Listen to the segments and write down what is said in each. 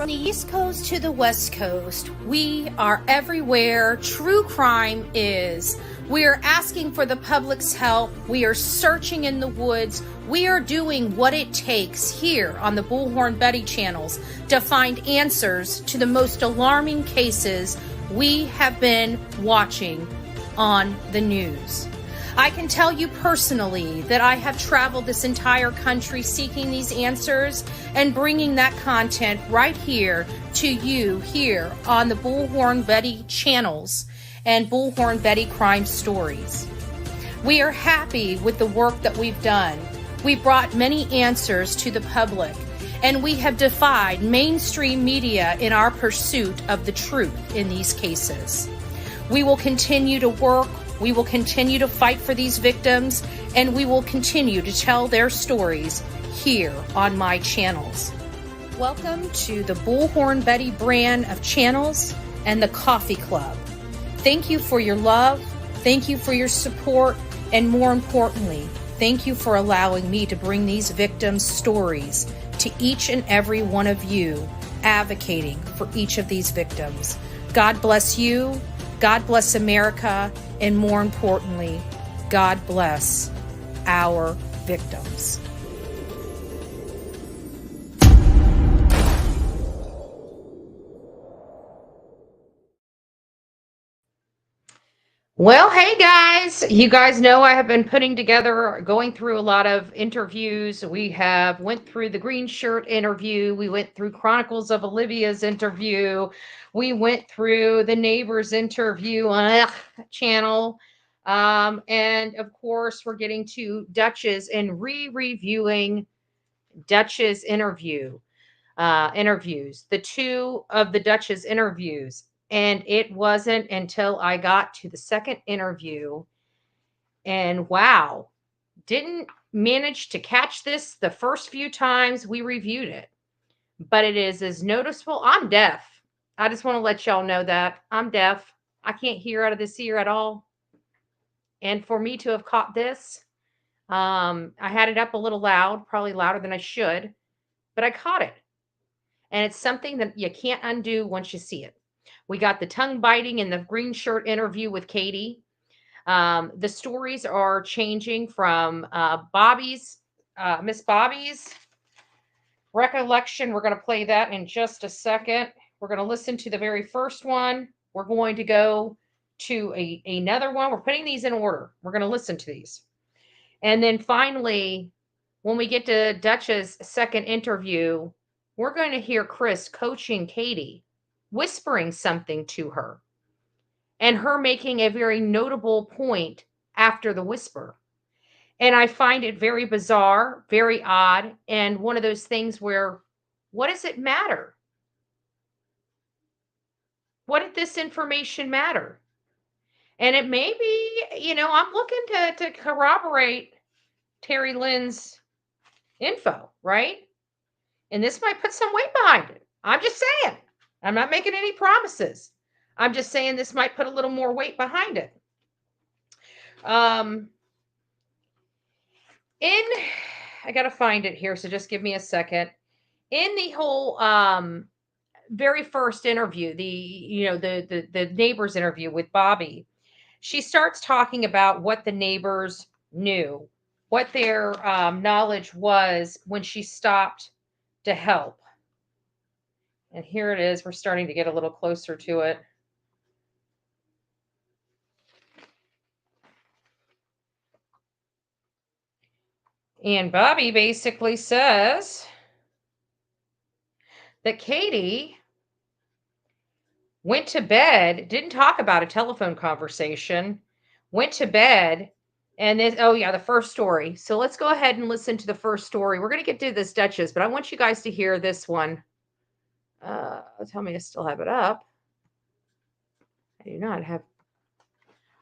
From the East Coast to the West Coast, we are everywhere true crime is. We are asking for the public's help. We are searching in the woods. We are doing what it takes here on the Bullhorn Betty channels to find answers to the most alarming cases we have been watching on the news. I can tell you personally that I have traveled this entire country seeking these answers and bringing that content right here to you here on the Bullhorn Betty channels and Bullhorn Betty Crime Stories. We are happy with the work that we've done. We brought many answers to the public, and we have defied mainstream media in our pursuit of the truth in these cases. We will continue to work. We will continue to fight for these victims, and we will continue to tell their stories here on my channels. Welcome to the Bullhorn Betty brand of channels and the Coffee Club. Thank you for your love. Thank you for your support. And more importantly, thank you for allowing me to bring these victims' stories to each and every one of you, advocating for each of these victims. God bless you. God bless America, and more importantly, God bless our victims. Well, hey guys, you guys know I have been going through a lot of interviews. We have went through the green shirt interview. We went through Chronicles of Olivia's interview. We went through the neighbors interview on channel. And of course, we're getting to Dutch's and reviewing Dutch's interviews, the two of the Dutch's interviews. And it wasn't until I got to the second interview, and wow, didn't manage to catch this the first few times we reviewed it, but it is as noticeable. I'm deaf. I just want to let y'all know that I'm deaf. I can't hear out of this ear at all. And for me to have caught this, I had it up a little loud, probably louder than I should, but I caught it. And it's something that you can't undo once you see it. We got the tongue biting in the green shirt interview with Katie. The stories are changing from Miss Bobby's recollection. We're going to play that in just a second. We're going to listen to the very first one. We're going to go to another one. We're putting these in order. We're going to listen to these. And then finally, when we get to Dutch's second interview, we're going to hear Chris coaching Katie, whispering something to her, and her making a very notable point after the whisper. And I find it very bizarre, very odd, and one of those things where, what does it matter? What did this information matter? And it may be, I'm looking to corroborate Terry Lynn's info, right? And this might put some weight behind it. I'm just saying. I'm not making any promises. I'm just saying this might put a little more weight behind it. I got to find it here, so just give me a second. In the whole very first interview, the neighbors interview with Bobby, she starts talking about what the neighbors knew, what their knowledge was when she stopped to help. And here it is. We're starting to get a little closer to it. And Bobby basically says that Katie went to bed, didn't talk about a telephone conversation, went to bed, and then, the first story. So let's go ahead and listen to the first story. We're going to get to this Duchess, but I want you guys to hear this one. Tell me I still have it up. I do not have.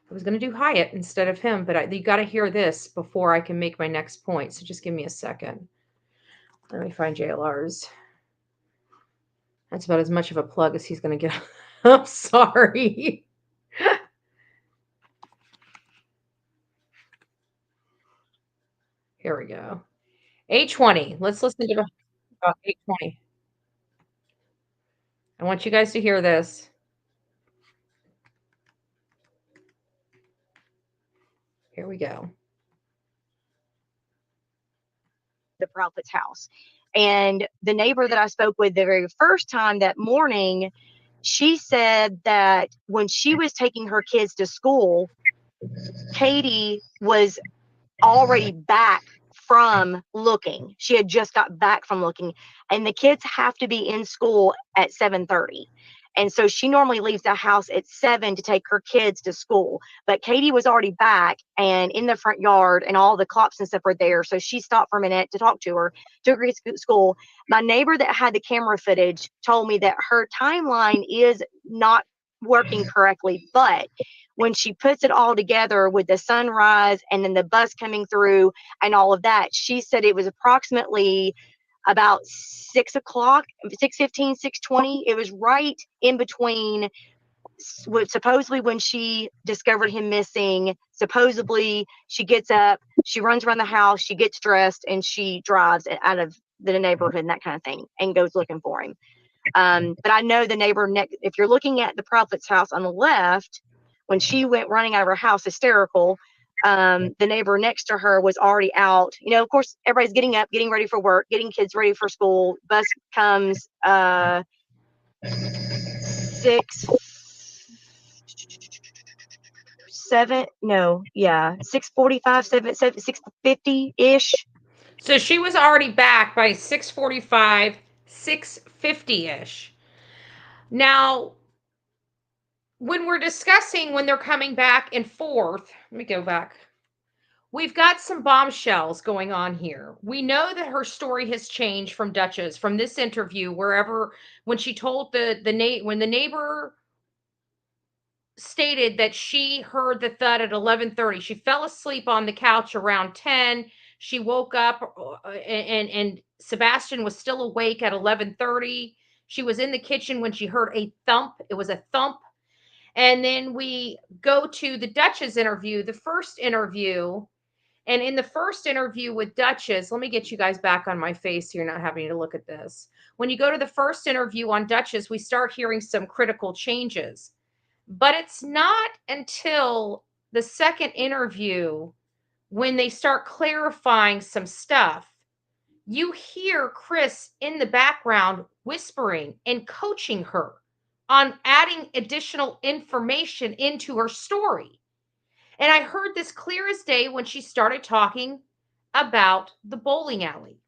I was going to do Hyatt instead of him, but you got to hear this before I can make my next point. So just give me a second. Let me find JLR's. That's about as much of a plug as he's going to get. I'm sorry. Here we go. A20. Let's listen to A20. I want you guys to hear this. Here we go. The Proudfoot's house. And the neighbor that I spoke with the very first time that morning, she said that when she was taking her kids to school, Katie was already back from looking. She had just got back from looking, and the kids have to be in school at 7:30. And so she normally leaves the house at 7 to take her kids to school. But Katie was already back and in the front yard, and all the clocks and stuff were there. So she stopped for a minute to talk to her, took her to school. My neighbor that had the camera footage told me that her timeline is not working correctly, but when she puts it all together with the sunrise and then the bus coming through and all of that, she said it was approximately about 6 o'clock, 6:15, 6:20. It was right in between supposedly when she discovered him missing. Supposedly she gets up, she runs around the house, she gets dressed, and she drives out of the neighborhood and that kind of thing and goes looking for him. But I know the neighbor next, if you're looking at the Proudfoot's house on the left, when she went running out of her house hysterical, the neighbor next to her was already out. You know, of course, everybody's getting up, getting ready for work, getting kids ready for school. Bus comes 6 7 no yeah 6:45 6:50 ish. So she was already back by 6:45, 6:50-ish. Now, when we're discussing when they're coming back and forth, let me go back. We've got some bombshells going on here. We know that her story has changed from Duchess, from this interview, wherever when she told when the neighbor stated that she heard the thud at 11:30. She fell asleep on the couch around 10. She woke up and Sebastian was still awake at 11:30. She was in the kitchen when she heard a thump. It was a thump. And then we go to the Duchess interview, the first interview. And in the first interview with Duchess, let me get you guys back on my face so you're not having to look at this. When you go to the first interview on Duchess, we start hearing some critical changes. But it's not until the second interview when they start clarifying some stuff. You hear Chris in the background whispering and coaching her on adding additional information into her story. And I heard this clear as day when she started talking about the bowling alley.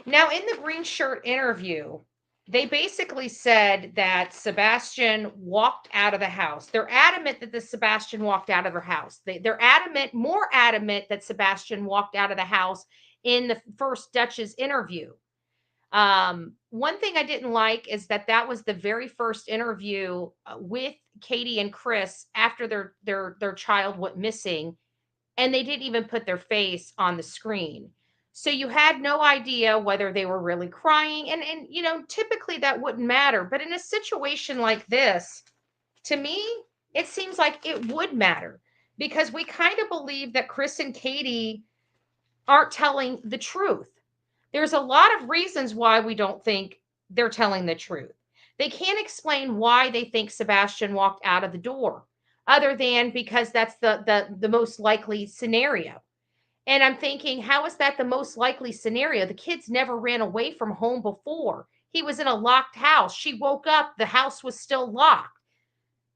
Now, in the green shirt interview, they basically said that Sebastian walked out of the house. They're adamant that the Sebastian walked out of their house. They're adamant, more adamant that Sebastian walked out of the house in the first Dutch's interview. One thing I didn't like is that that was the very first interview with Katie and Chris after their child went missing, and they didn't even put their face on the screen. So you had no idea whether they were really crying. And you know, typically that wouldn't matter. But in a situation like this, to me, it seems like it would matter because we kind of believe that Chris and Katie aren't telling the truth. There's a lot of reasons why we don't think they're telling the truth. They can't explain why they think Sebastian walked out of the door, other than because that's the most likely scenario. And I'm thinking, how is that the most likely scenario? The kids never ran away from home before. He was in a locked house. She woke up, the house was still locked.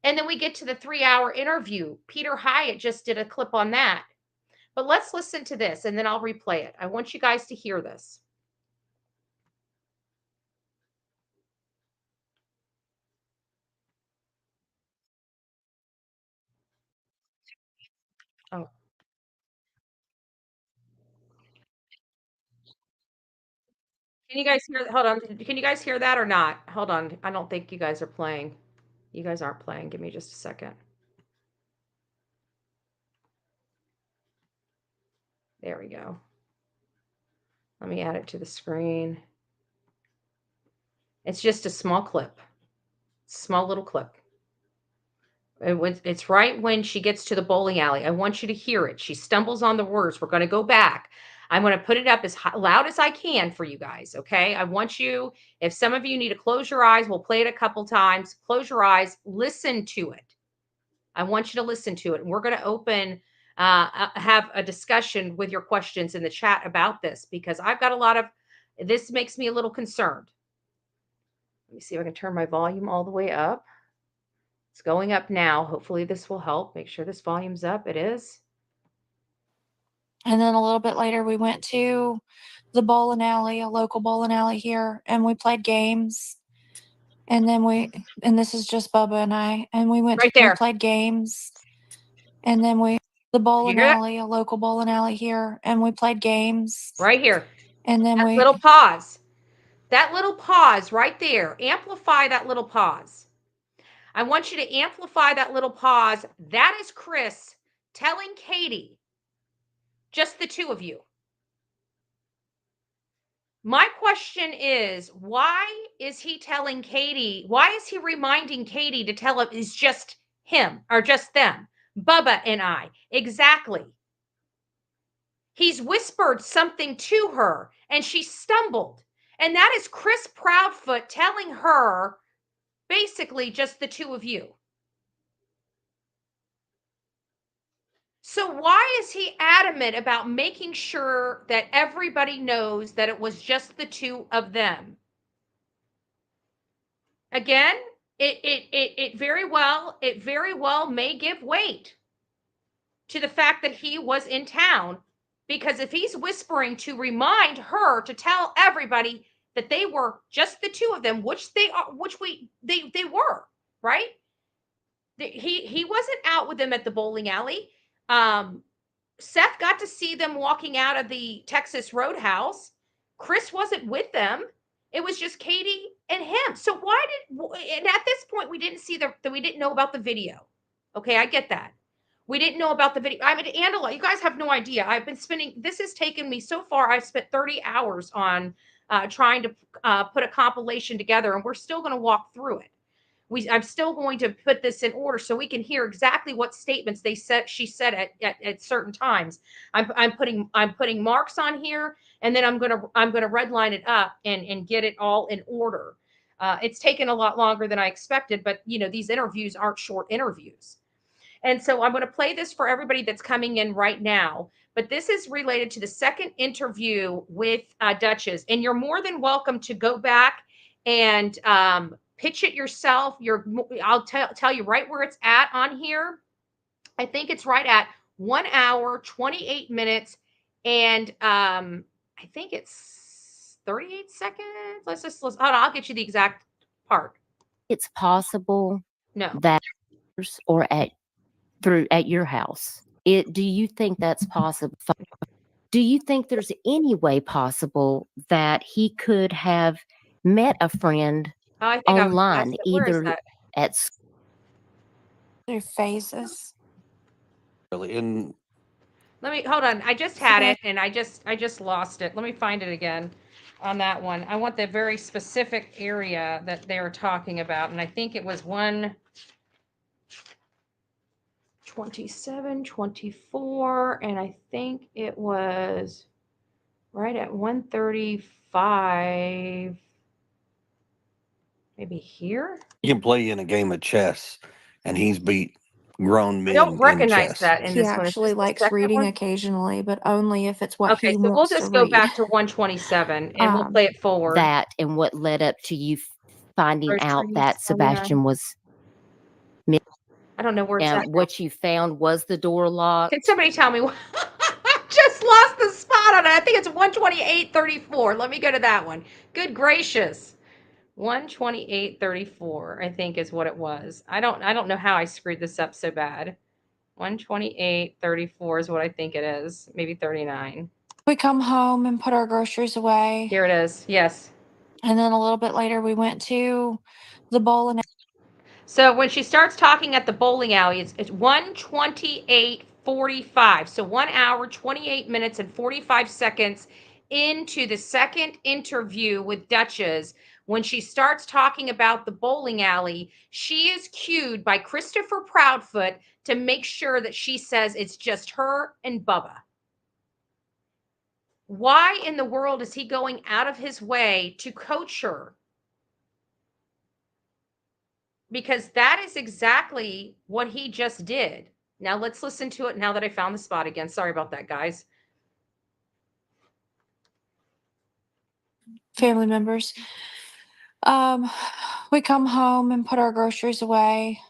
And then we get to the 3-hour interview. Peter Hyatt just did a clip on that. But let's listen to this and then I'll replay it. I want you guys to hear this. Oh, can you guys hear? Hold on. Can you guys hear that or not? Hold on. I don't think you guys are playing. You guys aren't playing. Give me just a second. There we go. Let me add it to the screen. It's just a small clip, small little clip. It's right when she gets to the bowling alley. I want you to hear it. She stumbles on the words. We're going to go back. I'm going to put it up as loud as I can for you guys. Okay. I want you, if some of you need to close your eyes, we'll play it a couple times. Close your eyes, listen to it. I want you to listen to it. And we're going to have a discussion with your questions in the chat about this, because I've got a lot of, this makes me a little concerned. Let me see if I can turn my volume all the way up. It's going up now. Hopefully this will help. Make sure this volume's up. It is. And then a little bit later, we went to the bowling alley, a local bowling alley here, and we played games. And then and this is just Bubba and I, and we went Right we there. played games. And then the bowling alley, a local bowling alley here, and we played games. Right here. And then that little pause. That little pause right there. Amplify that little pause. I want you to amplify that little pause. That is Chris telling Katie, just the two of you. My question is, why is he telling Katie? Why is he reminding Katie to tell him it's just him or just them? Bubba and I. Exactly. He's whispered something to her and she stumbled. And that is Chris Proudfoot telling her basically just the two of you. So why is he adamant about making sure that everybody knows that it was just the two of them? Again, it very well may give weight to the fact that he was in town, because if he's whispering to remind her to tell everybody that they were just the two of them, which they were, right? He wasn't out with them at the bowling alley. Seth got to see them walking out of the Texas Roadhouse. Chris wasn't with them. It was just Katie and him. So and at this point we didn't see we didn't know about the video. Okay, I get that. We didn't know about the video. I mean, Angela, you guys have no idea. This has taken me so far. I've spent 30 hours on trying to put a compilation together, and we're still going to walk through it. I'm still going to put this in order so we can hear exactly what statements she said at certain times. I'm putting marks on here, and then I'm gonna redline it up and get it all in order. It's taken a lot longer than I expected, but these interviews aren't short interviews. And so I'm going to play this for everybody that's coming in right now. But this is related to the second interview with Duchess. And you're more than welcome to go back and pitch it yourself. I'll tell you right where it's at on here. I think it's right at 1 hour, 28 minutes. And I think it's 38 seconds. Hold on, I'll get you the exact part. It's possible No. that or at your house. Do you think that's possible? Do you think there's any way possible that he could have met a friend online, either at through phases? Really, and let me hold on. I just had it and I just lost it. Let me find it again on that one. I want the very specific area that they were talking about, and I think it was 127, 24, and I think it was right at 135. Maybe here. you can play in a game of chess, and he's beat grown men. I don't recognize in chess. that in He this one. actually likes reading occasionally, but only if it's what Okay, he so wants we'll just to go read. back to 127 and we'll play it forward. That and what led up to you finding out that Sebastian was missing. I don't know where it's at. What you found was the door locked. Can somebody tell me? I just lost the spot on it. I think it's 128.34. Let me go to that one. Good gracious. 128.34, I think is what it was. I don't know how I screwed this up so bad. 128.34 is what I think it is. Maybe 39. We come home and put our groceries away. Here it is. Yes. And then a little bit later, we went to the bowling. So when she starts talking at the bowling alley, it's 128.45. So 1 hour, 28 minutes, and 45 seconds into the second interview with Duchess. When she starts talking about the bowling alley, she is cued by Christopher Proudfoot to make sure that she says it's just her and Bubba. Why in the world is he going out of his way to coach her? Because that is exactly what he just did. Now let's listen to it now that I found the spot again. Sorry about that, guys. Family members. We come home and put our groceries away.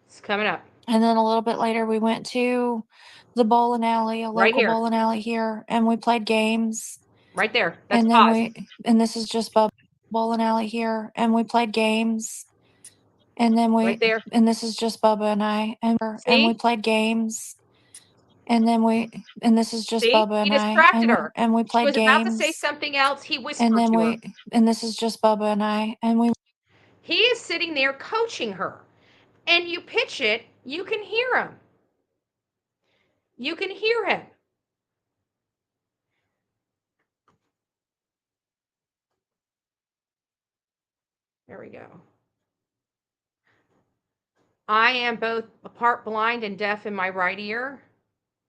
It's coming up. And then a little bit later, we went to the bowling alley, a Right local here. bowling alley here, and we played games. Right there. That's And then pause. and this is just bowling alley here, and we played games. And then Right there. and this is just Bubba and I, and we See? played games. And then and this is just See? Bubba He and I, distracted her. and we She played was about to say games. something else. He And whispered then to her. and this is just Bubba and I, and we. He is sitting there coaching her. And you pitch it, you can hear him. You can hear him. There we go. I am both part blind and deaf in my right ear.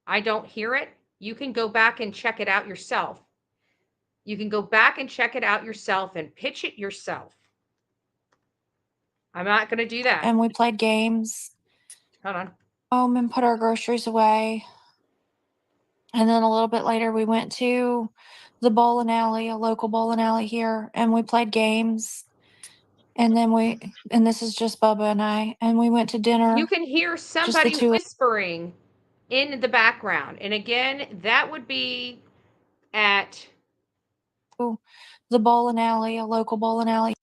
I don't hear it. You can go back and check it out yourself. You can go back and check it out yourself and pitch it yourself. I'm not going to do that. And we played games. Hold on. Home and put our groceries away. And then a little bit later, we went to the bowling alley, a local bowling alley here, and we played games. And then and this is just Bubba and I, and we went to dinner. You can hear somebody whispering in the background. And again, that would be at the bowling alley, a local bowling alley.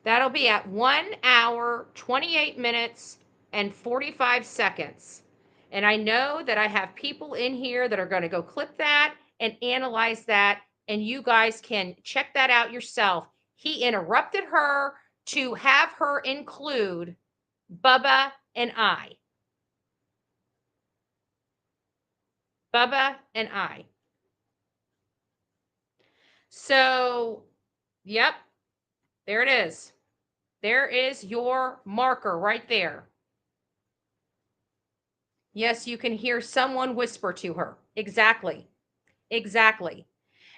That'll be at 1 hour, 28 minutes, and 45 seconds. And I know that I have people in here that are going to go clip that and analyze that. And you guys can check that out yourself. He interrupted her to have her include Bubba and I. Bubba and I. So, yep, there it is. There is your marker right there. Yes, you can hear someone whisper to her. Exactly. Exactly.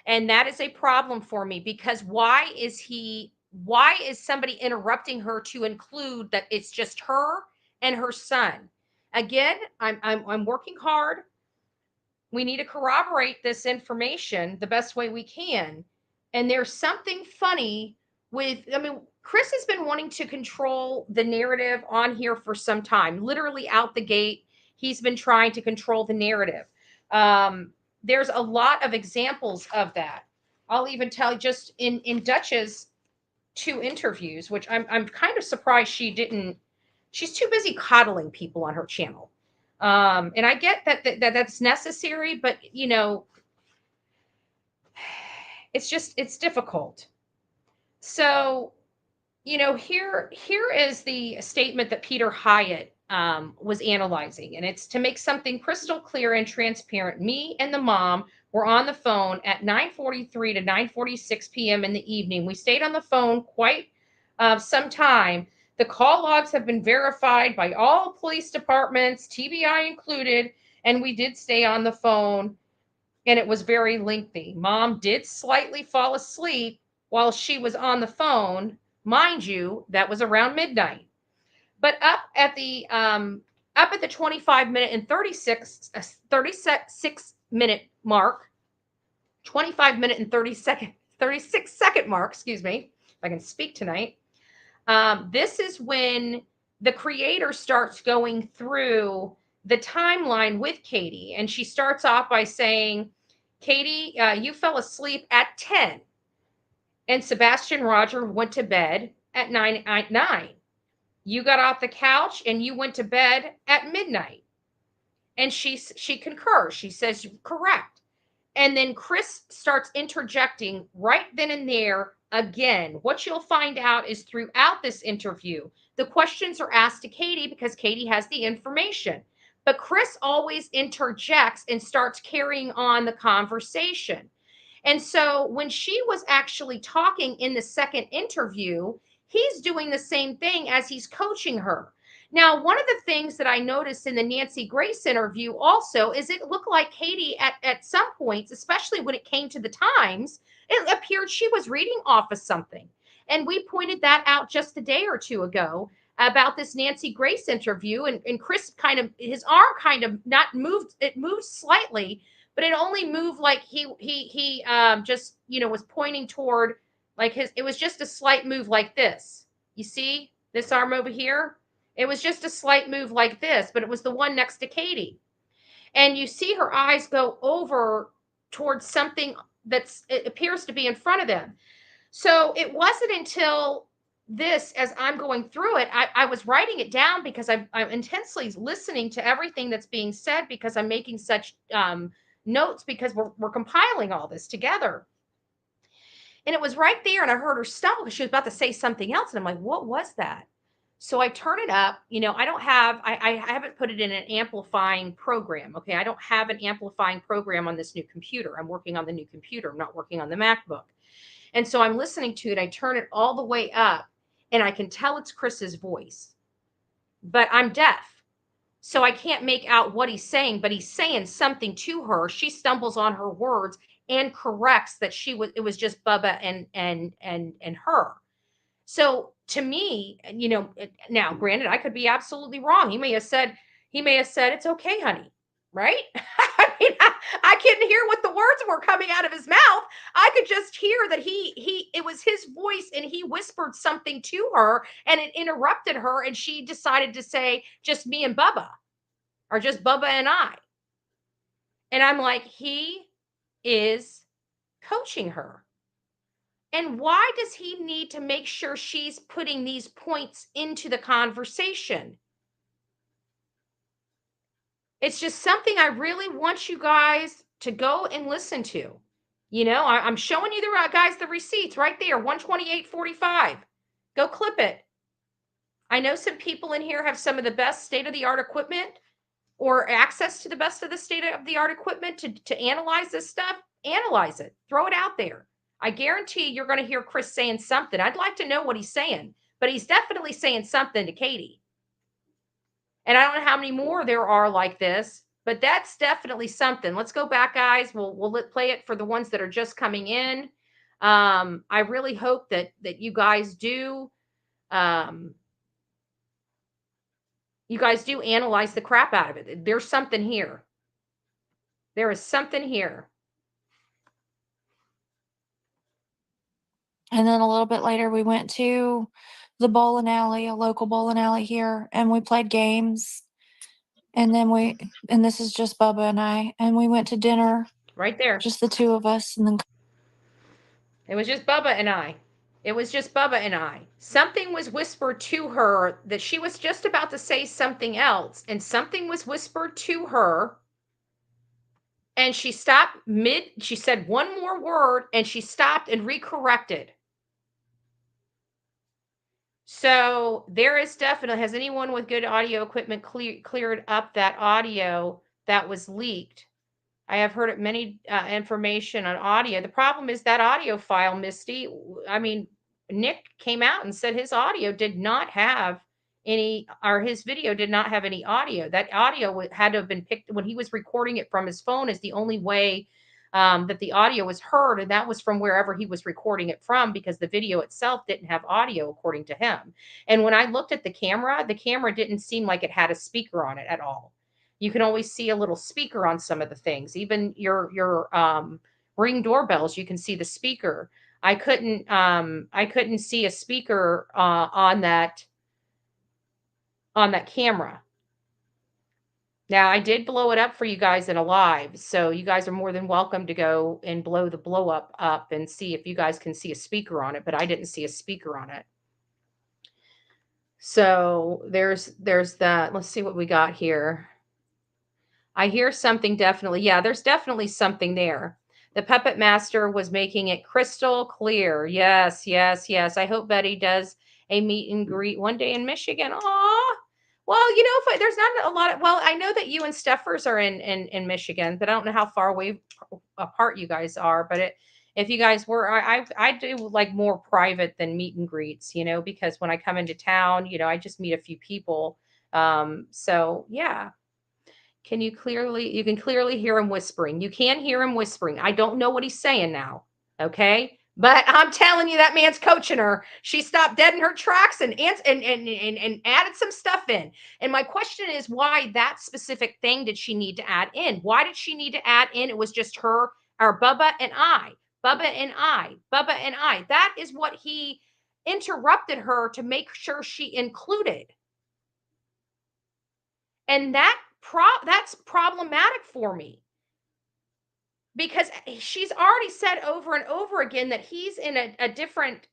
And that is a problem for me because why is somebody interrupting her to include that it's just her and her son? Again, I'm working hard. We need to corroborate this information the best way we can. And there's something funny Chris has been wanting to control the narrative on here for some time. Literally out the gate, he's been trying to control the narrative. There's a lot of examples of that. I'll even tell you just in Dutch's 2 interviews, which I'm kind of surprised she's too busy coddling people on her channel. And I get that's necessary, but it's difficult. So, here is the statement that Peter Hyatt was analyzing, and it's to make something crystal clear and transparent. Me and the mom were on the phone at 9:43 to 9:46 p.m. in the evening. We stayed on the phone quite some time. The call logs have been verified by all police departments, TBI included, and we did stay on the phone, and it was very lengthy. Mom did slightly fall asleep while she was on the phone. Mind you, that was around midnight. But up at the 25 minute and 36 minute mark, 25 minute and 36 second mark, excuse me, if I can speak tonight. This is when the creator starts going through the timeline with Katie. And she starts off by saying, Katie, you fell asleep at 10. And Sebastian Rogers went to bed at 9. You got off the couch and you went to bed at midnight. And she concurs. She says, correct. And then Chris starts interjecting right then and there again. What you'll find out is throughout this interview, the questions are asked to Katie because Katie has the information. But Chris always interjects and starts carrying on the conversation. And so when she was actually talking in the second interview, he's doing the same thing as he's coaching her. Now, one of the things that I noticed in the Nancy Grace interview also is it looked like Katie at some points, especially when it came to the times, it appeared she was reading off of something. And we pointed that out just a day or two ago about this Nancy Grace interview. And Chris kind of, his arm kind of not moved, it moved slightly, but it only moved like he just, was pointing toward like it was just a slight move like this. You see this arm over here? It was just a slight move like this, but it was the one next to Katie. And you see her eyes go over towards something it appears to be in front of them. So it wasn't until this, as I'm going through it, I was writing it down because I'm intensely listening to everything that's being said because I'm making such notes because we're compiling all this together. And it was right there, and I heard her stumble because she was about to say something else. And I'm like, what was that? So I turn it up. I haven't put it in an amplifying program. Okay. I don't have an amplifying program on this new computer. I'm working on the new computer. I'm not working on the MacBook. And so I'm listening to it. I turn it all the way up and I can tell it's Chris's voice, but I'm deaf. So I can't make out what he's saying, but he's saying something to her. She stumbles on her words and corrects that it was just Bubba and her. So to me, now granted, I could be absolutely wrong. He may have said, it's okay, honey. Right. I mean, I couldn't hear what the words were coming out of his mouth. I could just hear that it was his voice and he whispered something to her and it interrupted her. And she decided to say just me and Bubba or just Bubba and I. And I'm like, he is coaching her. And why does he need to make sure she's putting these points into the conversation? It's just something I really want you guys to go and listen to. I'm showing you the receipts right there, 128.45. Go clip it. I know some people in here have some of the best state-of-the-art equipment or access to the best of the state-of-the-art equipment to analyze this stuff. Analyze it. Throw it out there. I guarantee you're going to hear Chris saying something. I'd like to know what he's saying, but he's definitely saying something to Katie. And I don't know how many more there are like this, but that's definitely something. Let's go back, guys. We'll play it for the ones that are just coming in. I really hope that you guys do. You guys do analyze the crap out of it. There's something here. There is something here. And then a little bit later, we went to the bowling alley, a local bowling alley here, and we played games. And then and this is just Bubba and I, and we went to dinner. Right there. Just the two of us. And then it was just Bubba and I. It was just Bubba and I. Something was whispered to her that she was just about to say something else, and something was whispered to her. And she stopped she said one more word and she stopped and recorrected. So there is definitely, has anyone with good audio equipment cleared up that audio that was leaked? I have heard many information on audio. The problem is that audio file, Misty, I mean, Nick came out and said his audio did not have any, or his video did not have any audio. That audio had to have been picked when he was recording it from his phone is the only way that the audio was heard. And that was from wherever he was recording it from because the video itself didn't have audio according to him. And when I looked at the camera didn't seem like it had a speaker on it at all. You can always see a little speaker on some of the things, even your Ring doorbells. You can see the speaker. I couldn't see a speaker on that camera. Now I did blow it up for you guys in a live, so you guys are more than welcome to go and blow the blow up and see if you guys can see a speaker on it, but I didn't see a speaker on it. So there's that. Let's see what we got here. I hear something definitely. Yeah, there's definitely something there. The puppet master was making it crystal clear. Yes, yes, yes. I hope Betty does a meet and greet one day in Michigan. Aw. Well, if there's not a lot of, well, I know that you and Steffers are in Michigan, but I don't know how far away apart you guys are. But if you guys were, I do like more private than meet and greets, because when I come into town, I just meet a few people So yeah. You can clearly hear him whispering. You can hear him whispering. I don't know what he's saying now. Okay. But I'm telling you, that man's coaching her. She stopped dead in her tracks and added some stuff in. And my question is, why that specific thing did she need to add in? Why did she need to add in? It was just her, or Bubba and I, Bubba and I, Bubba and I. That is what he interrupted her to make sure she included. And that's problematic for me, because she's already said over and over again that he's in a different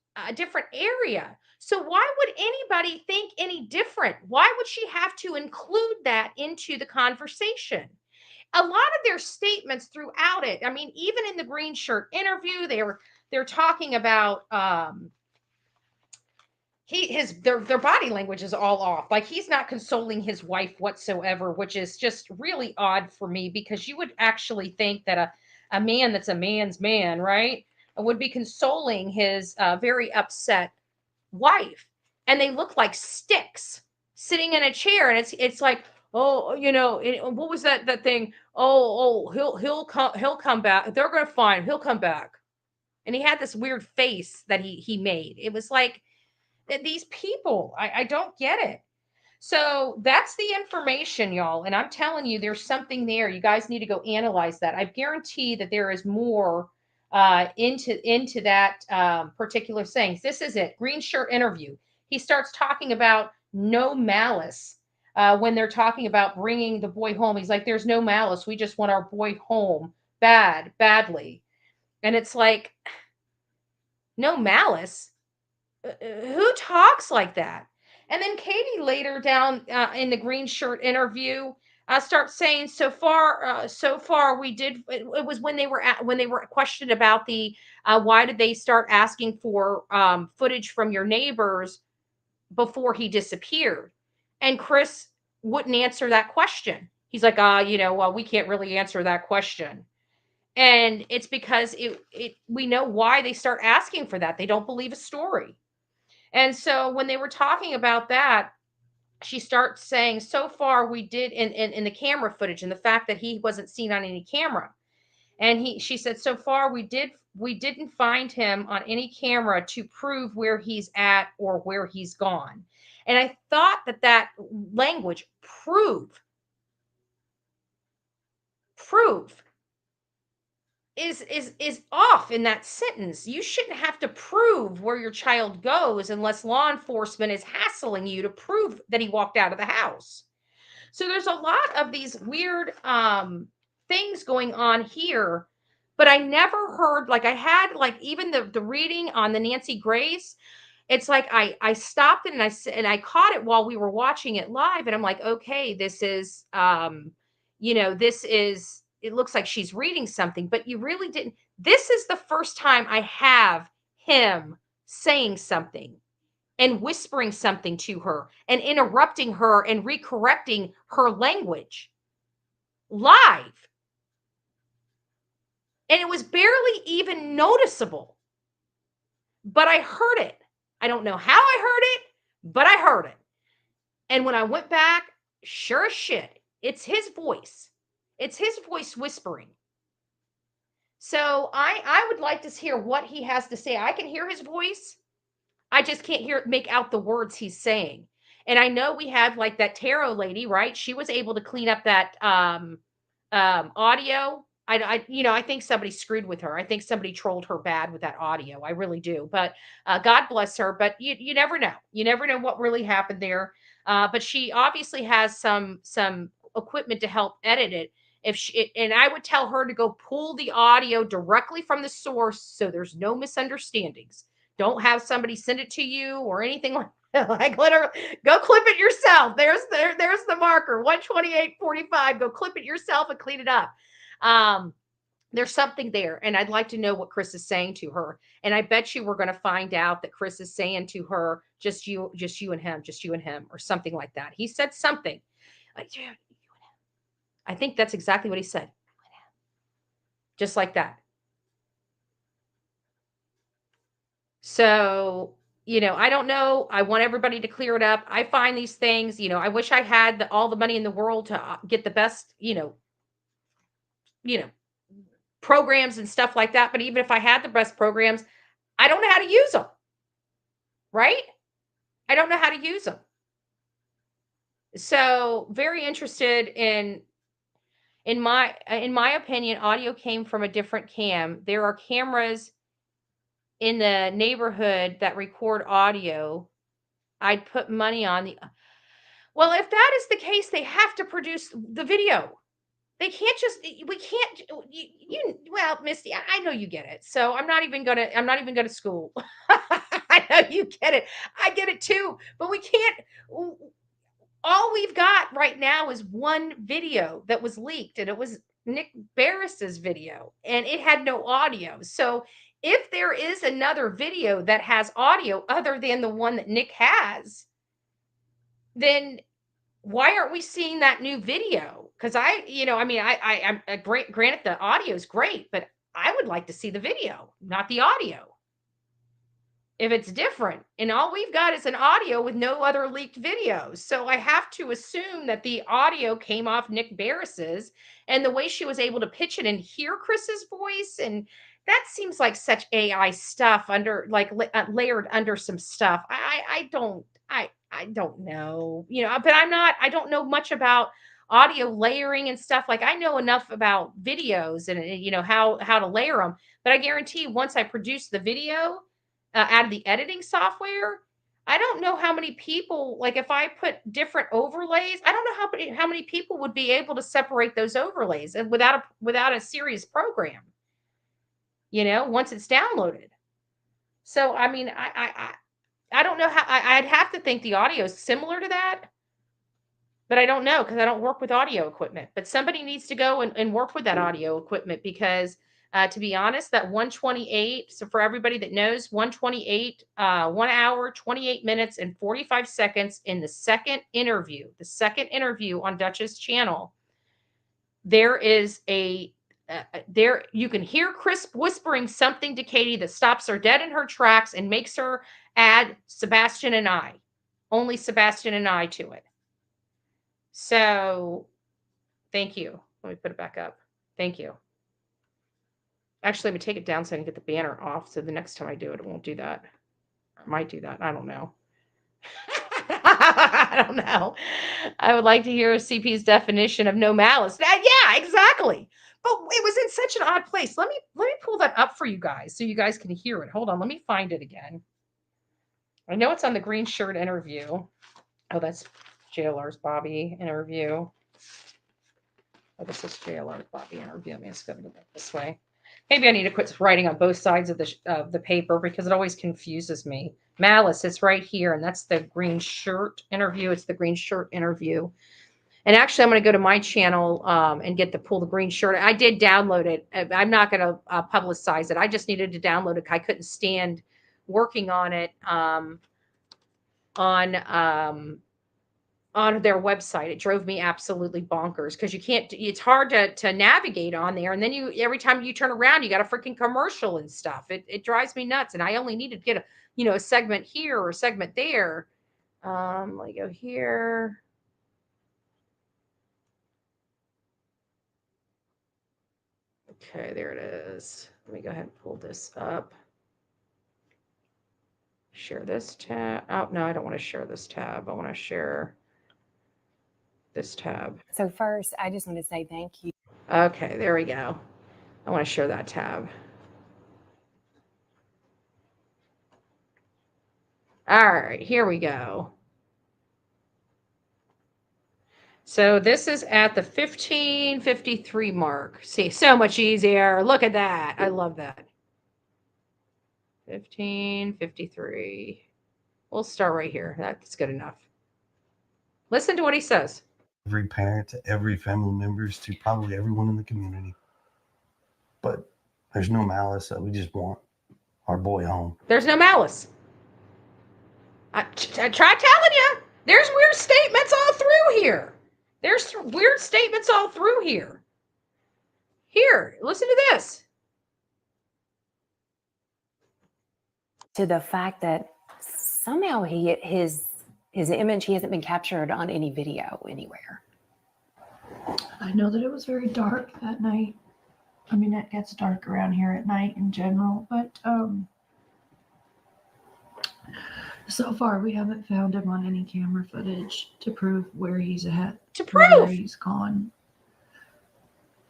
area. So why would anybody think any different? Why would she have to include that into the conversation? A lot of their statements throughout it, I mean, even in the green shirt interview, they're talking about their body language is all off. Like, he's not consoling his wife whatsoever, which is just really odd for me, because you would actually think that a man that's a man's man, right, would be consoling his very upset wife. And they look like sticks sitting in a chair, and it's like, oh, what was that thing? Oh, he'll come back. They're gonna find he'll come back. And he had this weird face that he made. It was like, these people, I don't get it. So that's the information, y'all. And I'm telling you, there's something there. You guys need to go analyze that. I guarantee that there is more into that particular saying. This is it. Green shirt interview. He starts talking about no malice when they're talking about bringing the boy home. He's like, there's no malice. We just want our boy home badly. And it's like, no malice. Who talks like that? And then Katie later down in the green shirt interview starts saying, so far we did. It was when they were questioned about the why did they start asking for footage from your neighbors before he disappeared, and Chris wouldn't answer that question. He's like, well, we can't really answer that question. And it's because we know why they start asking for that. They don't believe a story. And so when they were talking about that, she starts saying, so far we did in the camera footage, and the fact that he wasn't seen on any camera. And she said, so far we didn't find him on any camera to prove where he's at or where he's gone. And I thought that language, prove is off in that sentence. You shouldn't have to prove where your child goes unless law enforcement is hassling you to prove that he walked out of the house. So there's a lot of these weird things going on here, but I never heard, like, I had, like, even the reading on the Nancy Grace. It's like I stopped it and I caught it while we were watching it live, and I'm like, okay, this is it looks like she's reading something, but you really didn't. This is the first time I have him saying something and whispering something to her and interrupting her and recorrecting her language live. And it was barely even noticeable, but I heard it. I don't know how I heard it, but I heard it. And when I went back, sure as shit, it's his voice. It's his voice whispering. So I would like to hear what he has to say. I can hear his voice. I just can't make out the words he's saying. And I know we have, like, that tarot lady, right? She was able to clean up that audio. I think somebody screwed with her. I think somebody trolled her bad with that audio. I really do. But God bless her. But you never know. You never know what really happened there. But she obviously has some equipment to help edit it. And I would tell her to go pull the audio directly from the source, so there's no misunderstandings. Don't have somebody send it to you or anything like that. Like, let her go clip it yourself. There's the marker, 128.45. Go clip it yourself and clean it up. There's something there, and I'd like to know what Chris is saying to her. And I bet you we're going to find out that Chris is saying to her, just you and him, or something like that. He said something like, yeah, I think that's exactly what he said. Just like that. So, I don't know. I want everybody to clear it up. I find these things, I wish I had all the money in the world to get the best, you know, programs and stuff like that. But even if I had the best programs, I don't know how to use them. Right? I don't know how to use them. So very interested in my opinion, audio came from a different cam. There are cameras in the neighborhood that record audio. I'd put money on the Well, if that is the case, they have to produce the video. They can't just we can't well, Misty, I know you get it. So I'm not even going to school. I know you get it. I get it too. But we can't all we've got right now is one video that was leaked, and it was Nick Barris's video, and it had no audio. So if there is another video that has audio other than the one that Nick has, then why aren't we seeing that new video? Because I'm granted the audio is great, but I would like to see the video, not the audio. If it's different, and all we've got is an audio with no other leaked videos. So I have to assume that the audio came off Nick Barris's, and the way she was able to pitch it and hear Chris's voice, and that seems like such AI stuff under layered under some stuff. I don't know, but I don't know much about audio layering and stuff. Like I know enough about videos and how to layer them, but I guarantee once I produce the video out of the editing software, I don't know how many people, like if I put different overlays, I don't know how many people would be able to separate those overlays and without a serious program, once it's downloaded. So, I mean, I don't know how I'd have to think the audio is similar to that, but I don't know because I don't work with audio equipment. But somebody needs to go and work with that audio equipment because, to be honest, that 128. So for everybody that knows, 128, 1 hour, 28 minutes, and 45 seconds in the second interview on Dutch's channel. There is there you can hear Chris whispering something to Katie that stops her dead in her tracks and makes her add Sebastian and I, only Sebastian and I to it. So thank you. Let me put it back up. Thank you. Actually, let me take it down so I can get the banner off. So the next time I do it, it won't do that. Or it might do that. I don't know. I don't know. I would like to hear CP's definition of no malice. Yeah, exactly. But it was in such an odd place. Let me pull that up for you guys so you guys can hear it. Hold on. Let me find it again. I know it's on the green shirt interview. Oh, that's JLR's Bobby interview. Oh, this is JLR's Bobby interview. Let me just go this way. Maybe I need to quit writing on both sides of the paper because it always confuses me. Malice, it's right here, and that's the green shirt interview. It's the green shirt interview. And actually, I'm going to go to my channel and pull the green shirt. I did download it. I'm not going to publicize it. I just needed to download it. I couldn't stand working on it on their website. It drove me absolutely bonkers because it's hard to navigate on there. And then every time you turn around, you got a freaking commercial and stuff. It drives me nuts. And I only needed to get a segment here or a segment there. Let me go here. Okay, there it is. Let me go ahead and pull this up. Share this tab. Oh, no, I don't want to share this tab. I want to share this tab. So first, I just want to say thank you. Okay, there we go. I want to share that tab. All right, here we go. So this is at the 15:53 mark. See, so much easier. Look at that. I love that. 15:53. We'll start right here. That's good enough. Listen to what he says. Every parent, to every family members, to probably everyone in the community. But there's no malice. We just want our boy home. There's no malice. I try telling you. There's weird statements all through here. There's weird statements all through here. Here, listen to this. To the fact that somehow his image, he hasn't been captured on any video anywhere. I know that it was very dark that night. I mean, it gets dark around here at night in general, but so far we haven't found him on any camera footage to prove where he's at. To Where prove. he's gone.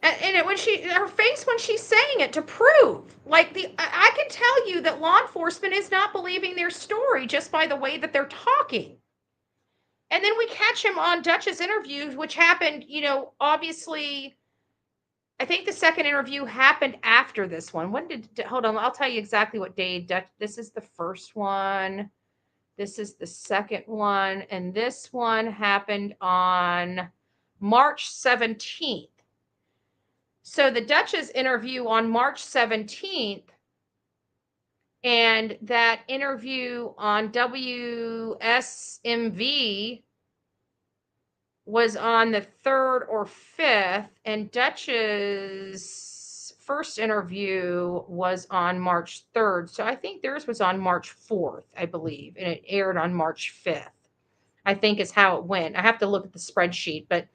And it, when her face when she's saying it, to prove, like, I can tell you that law enforcement is not believing their story just by the way that they're talking. And then we catch him on Dutch's interview, which happened, obviously, I think the second interview happened after this one. Hold on, I'll tell you exactly what day Dutch, this is the first one. This is the second one. And this one happened on March 17th. So the Dutch's interview on March 17th, and that interview on WSMV was on the 3rd or 5th, and Dutch's first interview was on March 3rd. So I think theirs was on March 4th, I believe, and it aired on March 5th, I think is how it went. I have to look at the spreadsheet, but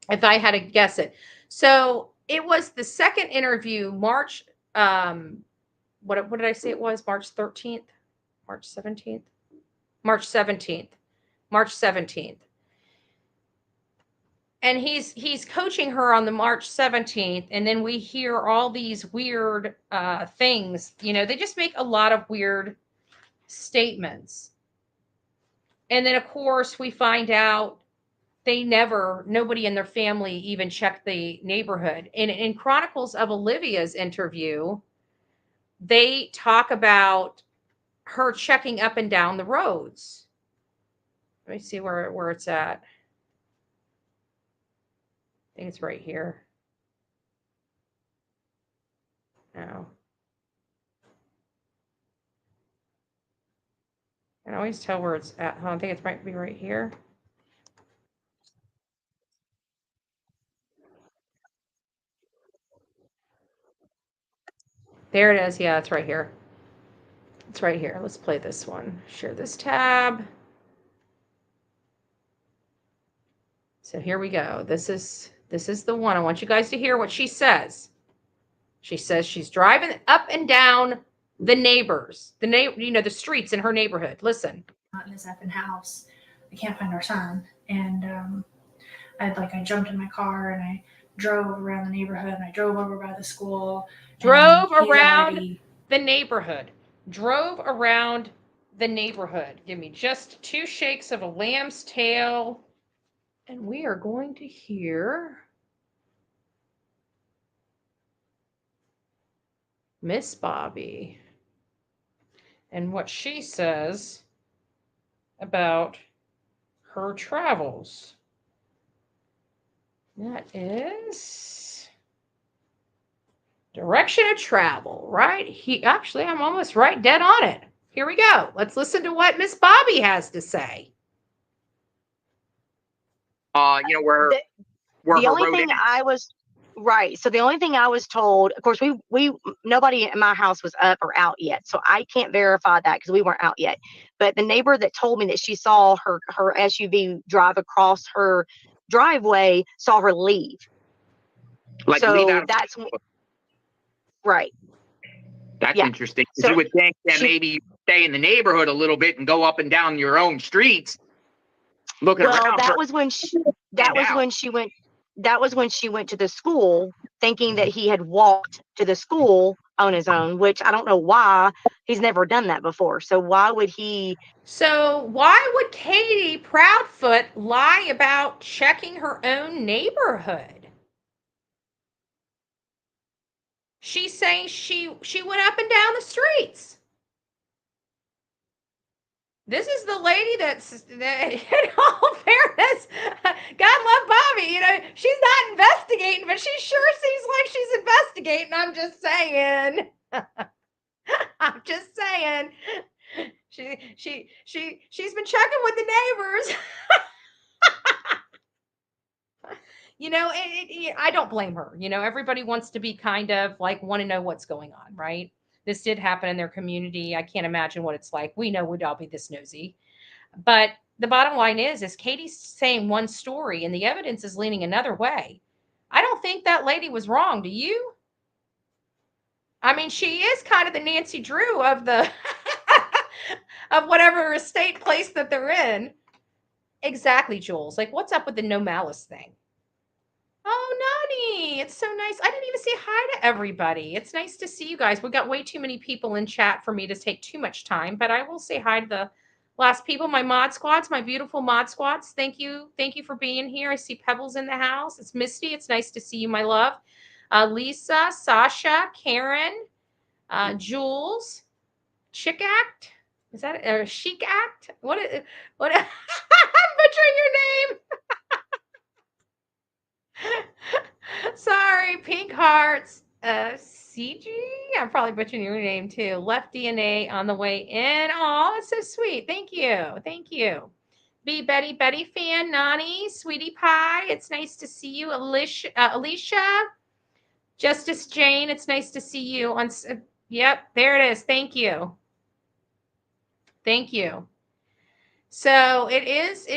if I had to guess it. So it was the second interview, March, what did I say it was? March 13th? March 17th? March 17th. March 17th. And he's coaching her on the March 17th, and then we hear all these weird things. They just make a lot of weird statements. And then, of course, we find out nobody in their family even checked the neighborhood. And in Chronicles of Olivia's interview, they talk about her checking up and down the roads. Let me see where it's at. I think it's right here. No. I can always tell where it's at. I think it might be right here. There it is. Yeah, it's right here. It's right here. Let's play this one. Share this tab. So here we go. This is the one. I want you guys to hear what she says. She says she's driving up and down the the streets in her neighborhood. Listen. Not in this effing house. I can't find our son. And I jumped in my car and I drove around the neighborhood and I drove over by the school. Drove around the neighborhood. Give me just 2 shakes of a lamb's tail. And we are going to hear Miss Bobby and what she says about her travels. That is direction of travel, right? I'm almost right dead on it. Here we go. Let's listen to what Miss Bobby has to say. The only thing I was right. So the only thing I was told, of course, we nobody in my house was up or out yet, so I can't verify that because we weren't out yet. But the neighbor that told me that she saw her SUV drive across her driveway saw her leave. So that's right. That's interesting. So you would think that maybe you stay in the neighborhood a little bit and go up and down your own streets. Looking around. That was when she went to the school thinking that he had walked to the school on his own, which I don't know why. He's never done that before. So why would he? So why would Katie Proudfoot lie about checking her own neighborhood? She's saying she went up and down the streets. This is the lady that, in all fairness, God love Bobby. She's not investigating, but she sure seems like she's investigating. I'm just saying. She's been checking with the neighbors. I don't blame her. Everybody wants to be kind of want to know what's going on, right? this did happen in their community. I can't imagine what it's like. We know we'd all be this nosy. But the bottom line is Katie's saying one story and the evidence is leaning another way. I don't think that lady was wrong. Do you? I mean, she is kind of the Nancy Drew of the of whatever estate place that they're in. Exactly, Jules. Like, what's up with the no malice thing? Oh, Nani, it's so nice. I didn't even say hi to everybody. It's nice to see you guys. We got way too many people in chat for me to take too much time, but I will say hi to the last people, my mod squads, my beautiful mod squads. Thank you. Thank you for being here. I see Pebbles in the house. It's Misty. It's nice to see you, my love. Lisa, Sasha, Karen, Jules, Chick Act. Is that a Chic Act? What? I'm butchering your name. Sorry, Pink Hearts. CG? I'm probably butchering your name too. Left DNA on the way in. Oh, that's so sweet. Thank you. Thank you. Be Betty fan, Nani, Sweetie Pie. It's nice to see you. Alicia, Justice Jane. It's nice to see you on. Yep, there it is. Thank you. Thank you. So it is,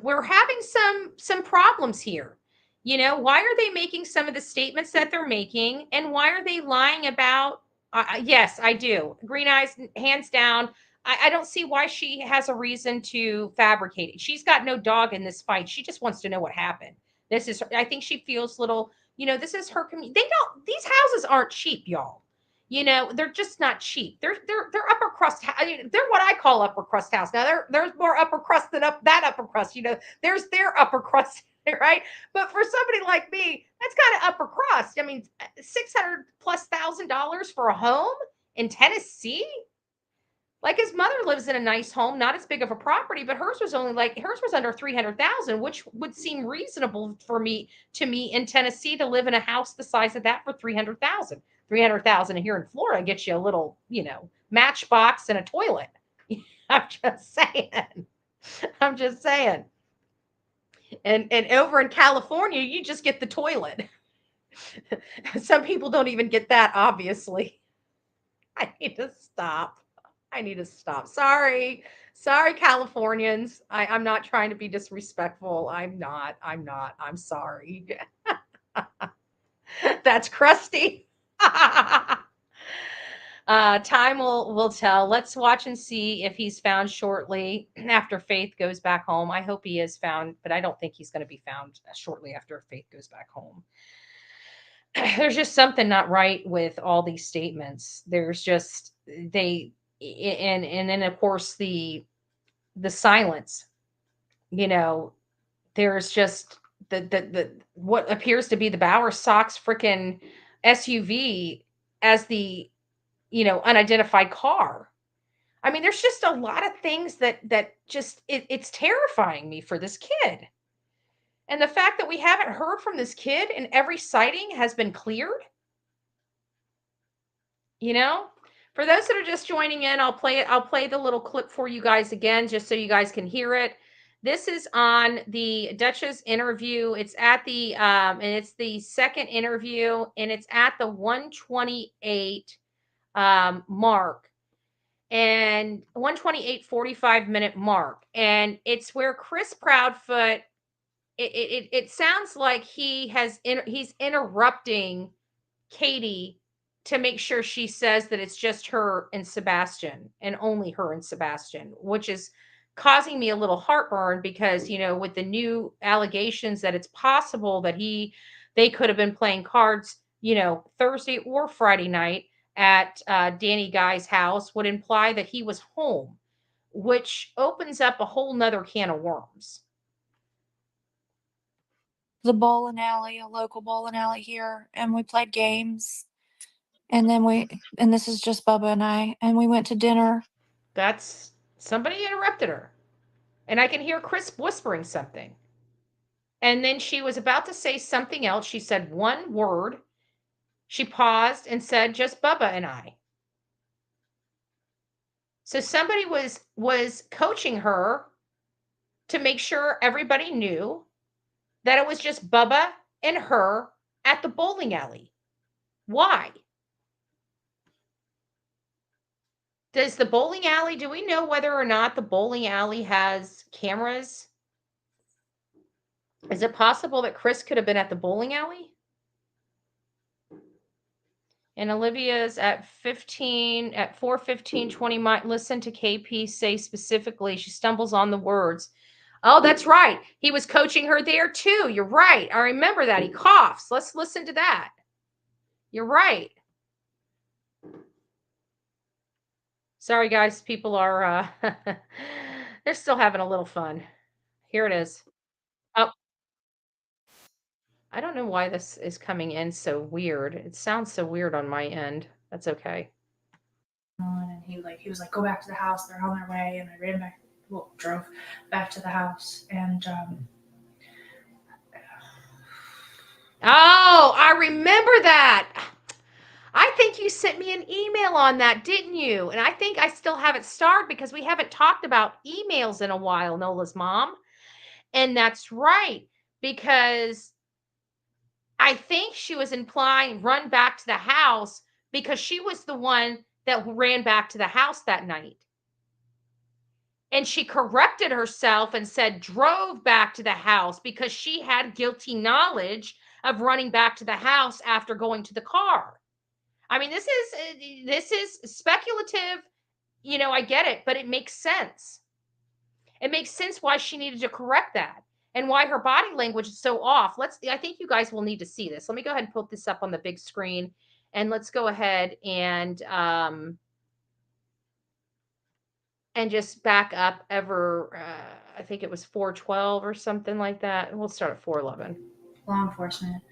we're having some problems here. You know, why are they making some of the statements that they're making? And why are they lying about, yes, I do. Green Eyes, hands down. I don't see why she has a reason to fabricate it. She's got no dog in this fight. She just wants to know what happened. I think she feels little, this is her community. These houses aren't cheap, y'all. They're just not cheap. They're upper crust. They're what I call upper crust house. Now there's more upper crust than that upper crust. There's their upper crust, right? But for somebody like me, that's kind of upper crust. I mean, $600,000+ for a home in Tennessee. Like his mother lives in a nice home, not as big of a property, but hers was under 300,000, which would seem reasonable to me in Tennessee to live in a house the size of that for 300,000. 300,000 here in Florida gets you a little, matchbox and a toilet. I'm just saying. And over in California, you just get the toilet. Some people don't even get that, obviously. I need to stop. Sorry, Californians. I'm not trying to be disrespectful. I'm not. I'm sorry. That's crusty. Time will tell. Let's watch and see if he's found shortly after Faith goes back home. I hope he is found, but I don't think he's going to be found shortly after Faith goes back home. There's just something not right with all these statements. There's just and then of course the silence. There's just the what appears to be the Bauer Sox freaking SUV as the unidentified car. I mean, there's just a lot of things that just it's terrifying me for this kid. And the fact that we haven't heard from this kid and every sighting has been cleared. For those that are just joining in, I'll play the little clip for you guys again, just so you guys can hear it. This is on the Dutch's interview. It's at the and it's the second interview, and it's at the 128 mark, and 128:45 mark, and it's where Chris Proudfoot. It sounds like he's interrupting Katie to make sure she says that it's just her and Sebastian and only her and Sebastian, which is causing me a little heartburn because, with the new allegations that it's possible that they could have been playing cards, Thursday or Friday night at Danny Guy's house would imply that he was home, which opens up a whole nother can of worms. The bowling alley, a local bowling alley here, and we played games. And then this is just Bubba and I, and we went to dinner. That's somebody interrupted her. And I can hear Chris whispering something. And then she was about to say something else. She said one word. She paused and said, just Bubba and I. So somebody was coaching her to make sure everybody knew that it was just Bubba and her at the bowling alley. Why? Does the bowling alley, do we know whether or not the bowling alley has cameras? Is it possible that Chris could have been at the bowling alley? And Olivia's at 15, at 4:15:20 might listen to KP say specifically. She stumbles on the words. Oh, that's right. He was coaching her there too. You're right. I remember that. He coughs. Let's listen to that. You're right. Sorry, guys. People are, they're still having a little fun. Here it is. Oh, I don't know why this is coming in so weird. It sounds so weird on my end. That's okay. And he was like, go back to the house. They're on their way. And I ran back, drove back to the house. And oh, I remember that. I think you sent me an email on that, didn't you? And I think I still have it starred because we haven't talked about emails in a while, Nola's mom. And that's right, because I think she was implying run back to the house because she was the one that ran back to the house that night. And she corrected herself and said drove back to the house because she had guilty knowledge of running back to the house after going to the car. I mean, this is speculative, I get it, but it makes sense. It makes sense why she needed to correct that and why her body language is so off. I think you guys will need to see this. Let me go ahead and put this up on the big screen, and let's go ahead and just back up I think it was 412 or something like that. We'll start at 411. Law enforcement,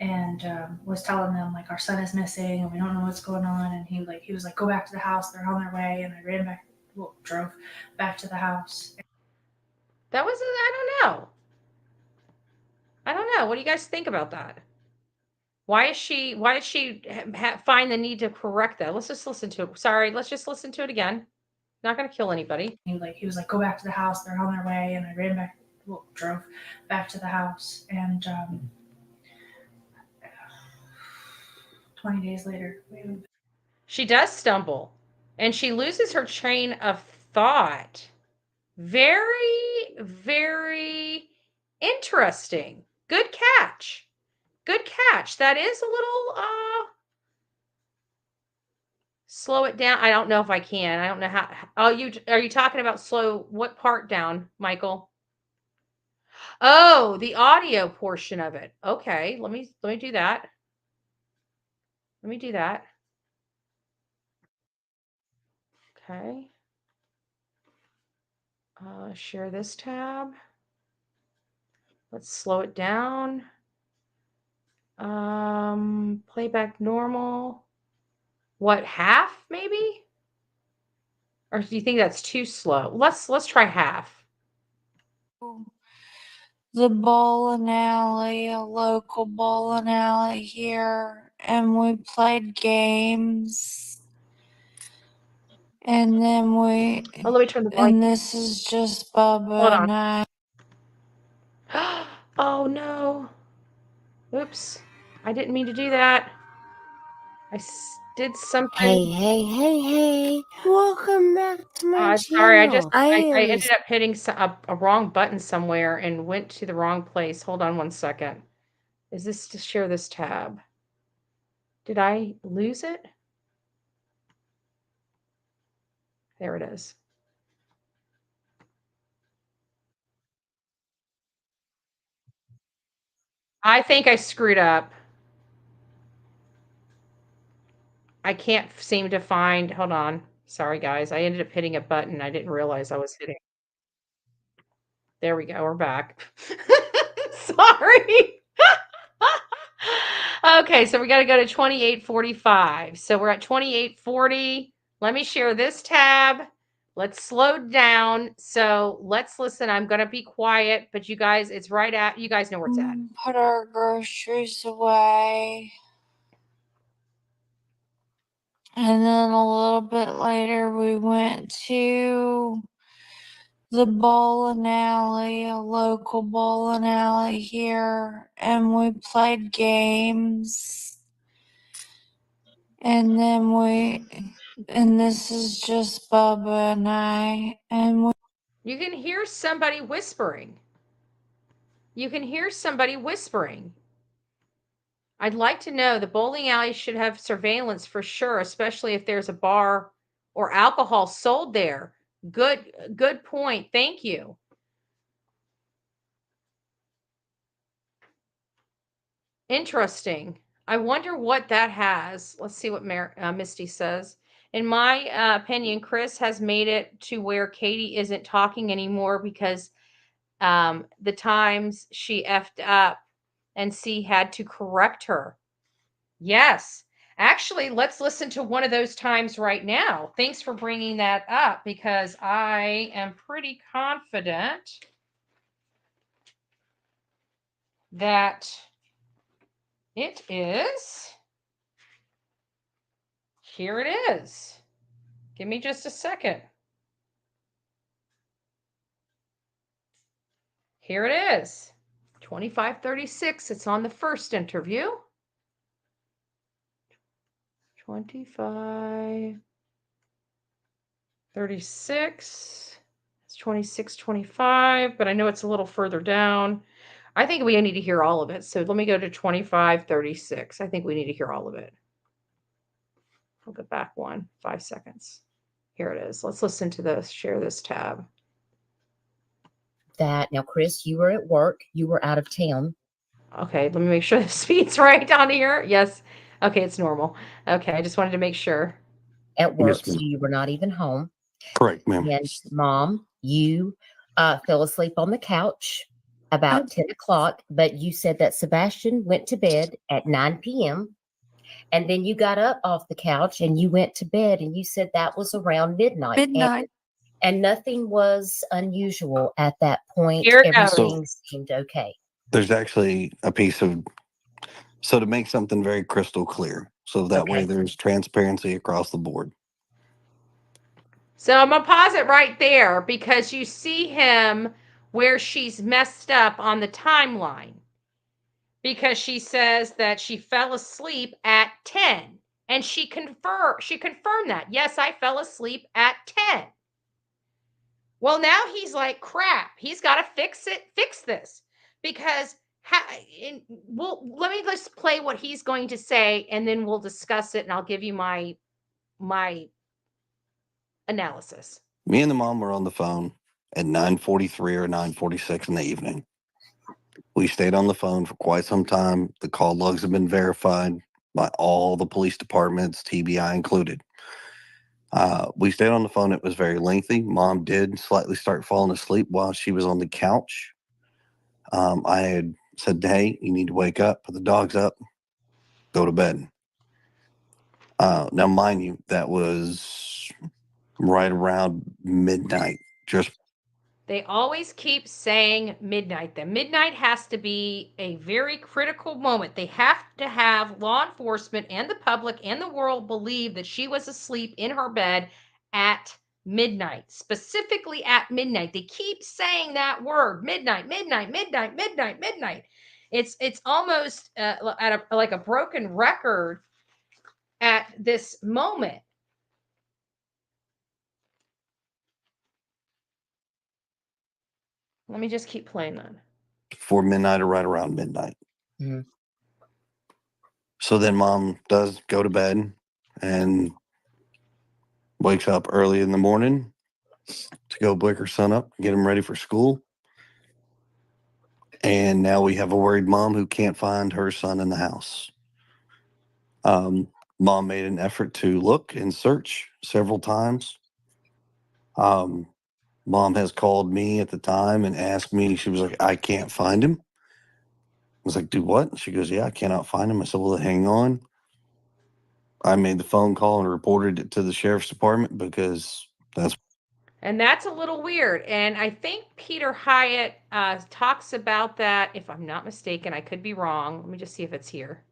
and was telling them like our son is missing and we don't know what's going on. And he was like, go back to the house. They're on their way. And I ran back, drove back to the house. That was, I don't know. What do you guys think about that? Why did she find the need to correct that? Let's just listen to it. Sorry, let's just listen to it again. Not going to kill anybody. He was like, go back to the house. They're on their way. And I ran back, drove back to the house. And 20 days later, she does stumble and she loses her train of thought. Very, very interesting. Good catch. Good catch. That is a little slow it down. I don't know if I can. I don't know how. Oh, are you talking about slow what part down, Michael? Oh, the audio portion of it. Okay, let me do that. Let me do that. Okay. Share this tab. Let's slow it down. Playback normal. What, half maybe? Or do you think that's too slow? Let's try half. The bowling alley, a local bowling alley here, and we played games. And then let me turn the volume. And this is just Bubba and I. Oh no. Oops. I didn't mean to do that. I did something. Hey. Welcome back to my channel. Sorry, I ended up hitting a wrong button somewhere and went to the wrong place. Hold on one second. Is this to share this tab? Did I lose it? There it is. I think I screwed up. I can't seem to find, hold on. Sorry, guys. I ended up hitting a button. I didn't realize I was hitting. There we go. We're back. Sorry. Okay, so we got to go to 2845. So we're at 2840. Let me share this tab. Let's slow down. So let's listen. I'm going to be quiet, but you guys, it's right at, you guys know where it's at. Put our groceries away. And then a little bit later, we went to the bowling alley, a local bowling alley here, and we played games. And then And this is just Bubba and I. And we You can hear somebody whispering. You can hear somebody whispering. I'd like to know, the bowling alley should have surveillance for sure, especially if there's a bar or alcohol sold there. Good point. Thank you. Interesting. I wonder what that has. Let's see what Misty says. In my opinion, Chris has made it to where Katie isn't talking anymore because the times she effed up and C had to correct her. Yes. Actually, let's listen to one of those times right now. Thanks for bringing that up because I am pretty confident that it is. Here it is. Give me just a second. Here it is. 2536. It's on the first interview. 2536. It's 2625, but I know it's a little further down. I think we need to hear all of it. So let me go to 2536. I think we need to hear all of it. I'll go back 5 seconds. Here it is. Let's listen to this. Share this tab. That now, Chris, you were at work. You were out of town. Okay, let me make sure the speed's right down here. Yes. Okay, it's normal. Okay, I just wanted to make sure. At work, Yes, so ma'am. you were not even home. Correct, ma'am. And Mom, you fell asleep on the couch about 10 o'clock, but you said that Sebastian went to bed at 9 p.m. And then you got up off the couch and you went to bed, and you said that was around midnight. midnight. And nothing was unusual at that point. Here it goes. Everything seemed okay. There's actually a piece of, so to make something very crystal clear, so that way Okay. there's transparency across the board. So I'm going to pause it right there because you see him where she's messed up on the timeline. Because she says that she fell asleep at 10. And she confirmed that. Yes, I fell asleep at 10. Well, now he's like, crap. He's got to fix this. Because let me just play what he's going to say, and then we'll discuss it, and I'll give you my analysis. Me and the mom were on the phone at 9:43 or 9:46 in the evening. We stayed on the phone for quite some time. The call logs have been verified by all the police departments, TBI included. We stayed on the phone. It was very lengthy. Mom did slightly start falling asleep while she was on the couch. I had said, hey, you need to wake up, put the dogs up, go to bed. Now, mind you, that was right around midnight. They always keep saying midnight. The midnight has to be a very critical moment. They have to have law enforcement and the public and the world believe that she was asleep in her bed at midnight, specifically at midnight. They keep saying that word, midnight, midnight, midnight, midnight, midnight. It's almost like a broken record at this moment. Let me just keep playing that. Before midnight or right around midnight. Mm-hmm. So then mom does go to bed and wakes up early in the morning to go wake her son up, get him ready for school. And now we have a worried mom who can't find her son in the house. Mom made an effort to look and search several times. Mom has called me at the time and asked me, she was like, I can't find him. I was like, do what? She goes, yeah, I cannot find him. I said, well, hang on. I made the phone call and reported it to the sheriff's department because that's a little weird. And I think Peter Hyatt talks about that. If I'm not mistaken, I could be wrong. Let me just see if it's here.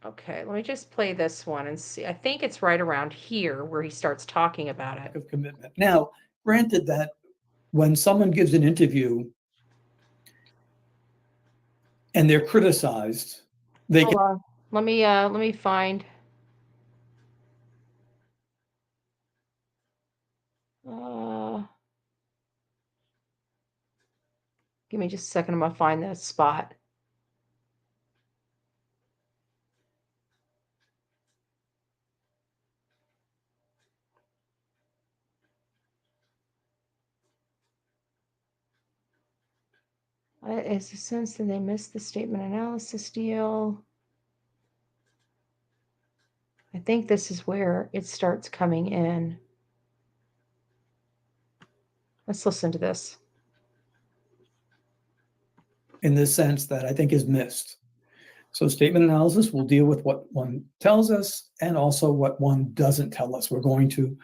Okay, let me just play this one and see. I think it's right around here where he starts talking about it. Of commitment. Now, granted that when someone gives an interview and they're criticized, they Hold can, on. Let me find. Give me just a second. I'm gonna find that spot. It's a sense that they missed the statement analysis deal. I think this is where it starts coming in. Let's listen to this. in this sense that I think is missed. So statement analysis will deal with what one tells us and also what one doesn't tell us. We're going to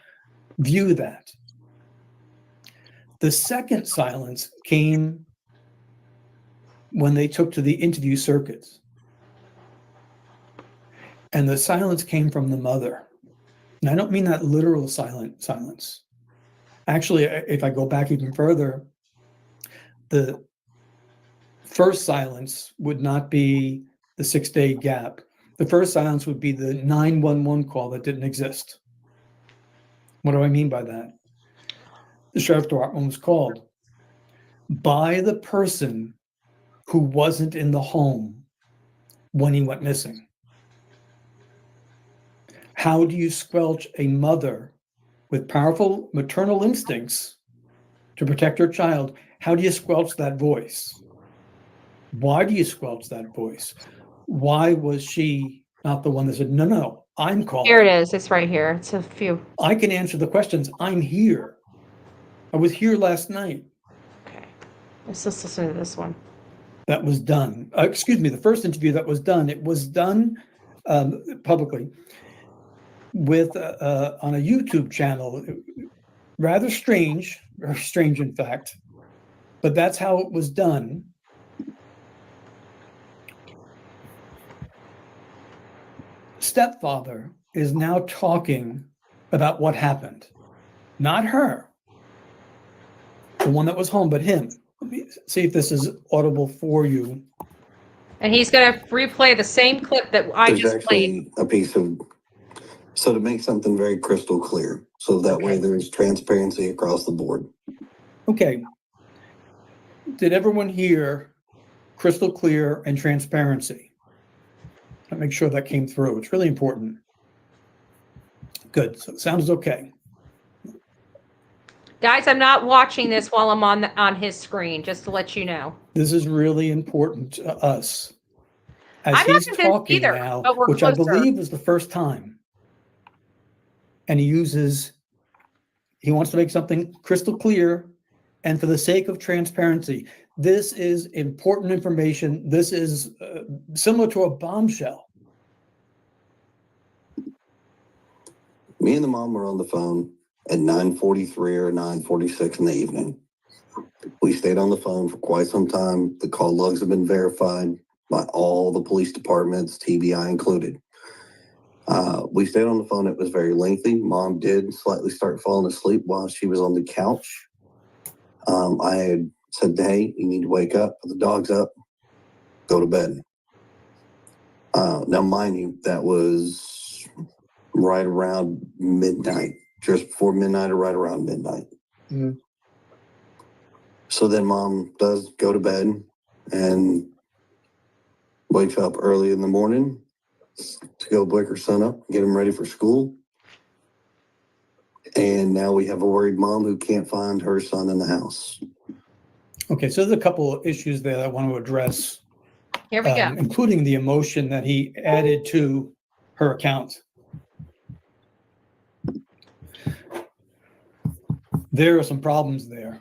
view that. The second silence came when they took to the interview circuits. And the silence came from the mother. And I don't mean that literal silence. Actually, if I go back even further, the first silence would not be the 6-day gap. The first silence would be the 911 call that didn't exist. What do I mean by that? The sheriff's department was called by the person who wasn't in the home when he went missing. How do you squelch a mother with powerful maternal instincts to protect her child? How do you squelch that voice? Why do you squelch that voice? Why was she not the one that said, no, I'm calling? Here it is. It's right here. It's a few. I can answer the questions. I'm here. I was here last night. Okay. Let's just listen to this one. That was done. Excuse me, the first interview that was done, it was done publicly with on a YouTube channel. Rather strange, very strange in fact, but that's how it was done. Stepfather is now talking about what happened. Not her, the one that was home, but him. Let me see if this is audible for you. And he's going to replay the same clip that I There's just played. actually a piece of, so to make something very crystal clear, so that way there's transparency across the board. Okay. Did everyone hear crystal clear and transparency? I'll make sure that came through. It's really important. Good. So it sounds okay. Guys, I'm not watching this while I'm on his screen, just to let you know. This is really important to us. As I'm not he's convinced talking either, now, but we're which closer. I believe is the first time. And he wants to make something crystal clear. And for the sake of transparency, this is important information. This is similar to a bombshell. Me and the mom were on the phone at 9:43 or 9:46 in the evening. We stayed on the phone for quite some time. The call logs have been verified by all the police departments, TBI included. We stayed on the phone. It was very lengthy. Mom did slightly start falling asleep while she was on the couch. I had said, hey, you need to wake up, put the dogs up, go to bed. Now, mind you, that was right around midnight, just before midnight or right around midnight. Mm-hmm. So then mom does go to bed and wakes up early in the morning to go wake her son up, get him ready for school. And now we have a worried mom who can't find her son in the house. Okay, so there's a couple of issues there that I want to address. Here we go. Including the emotion that he added to her account. There are some problems there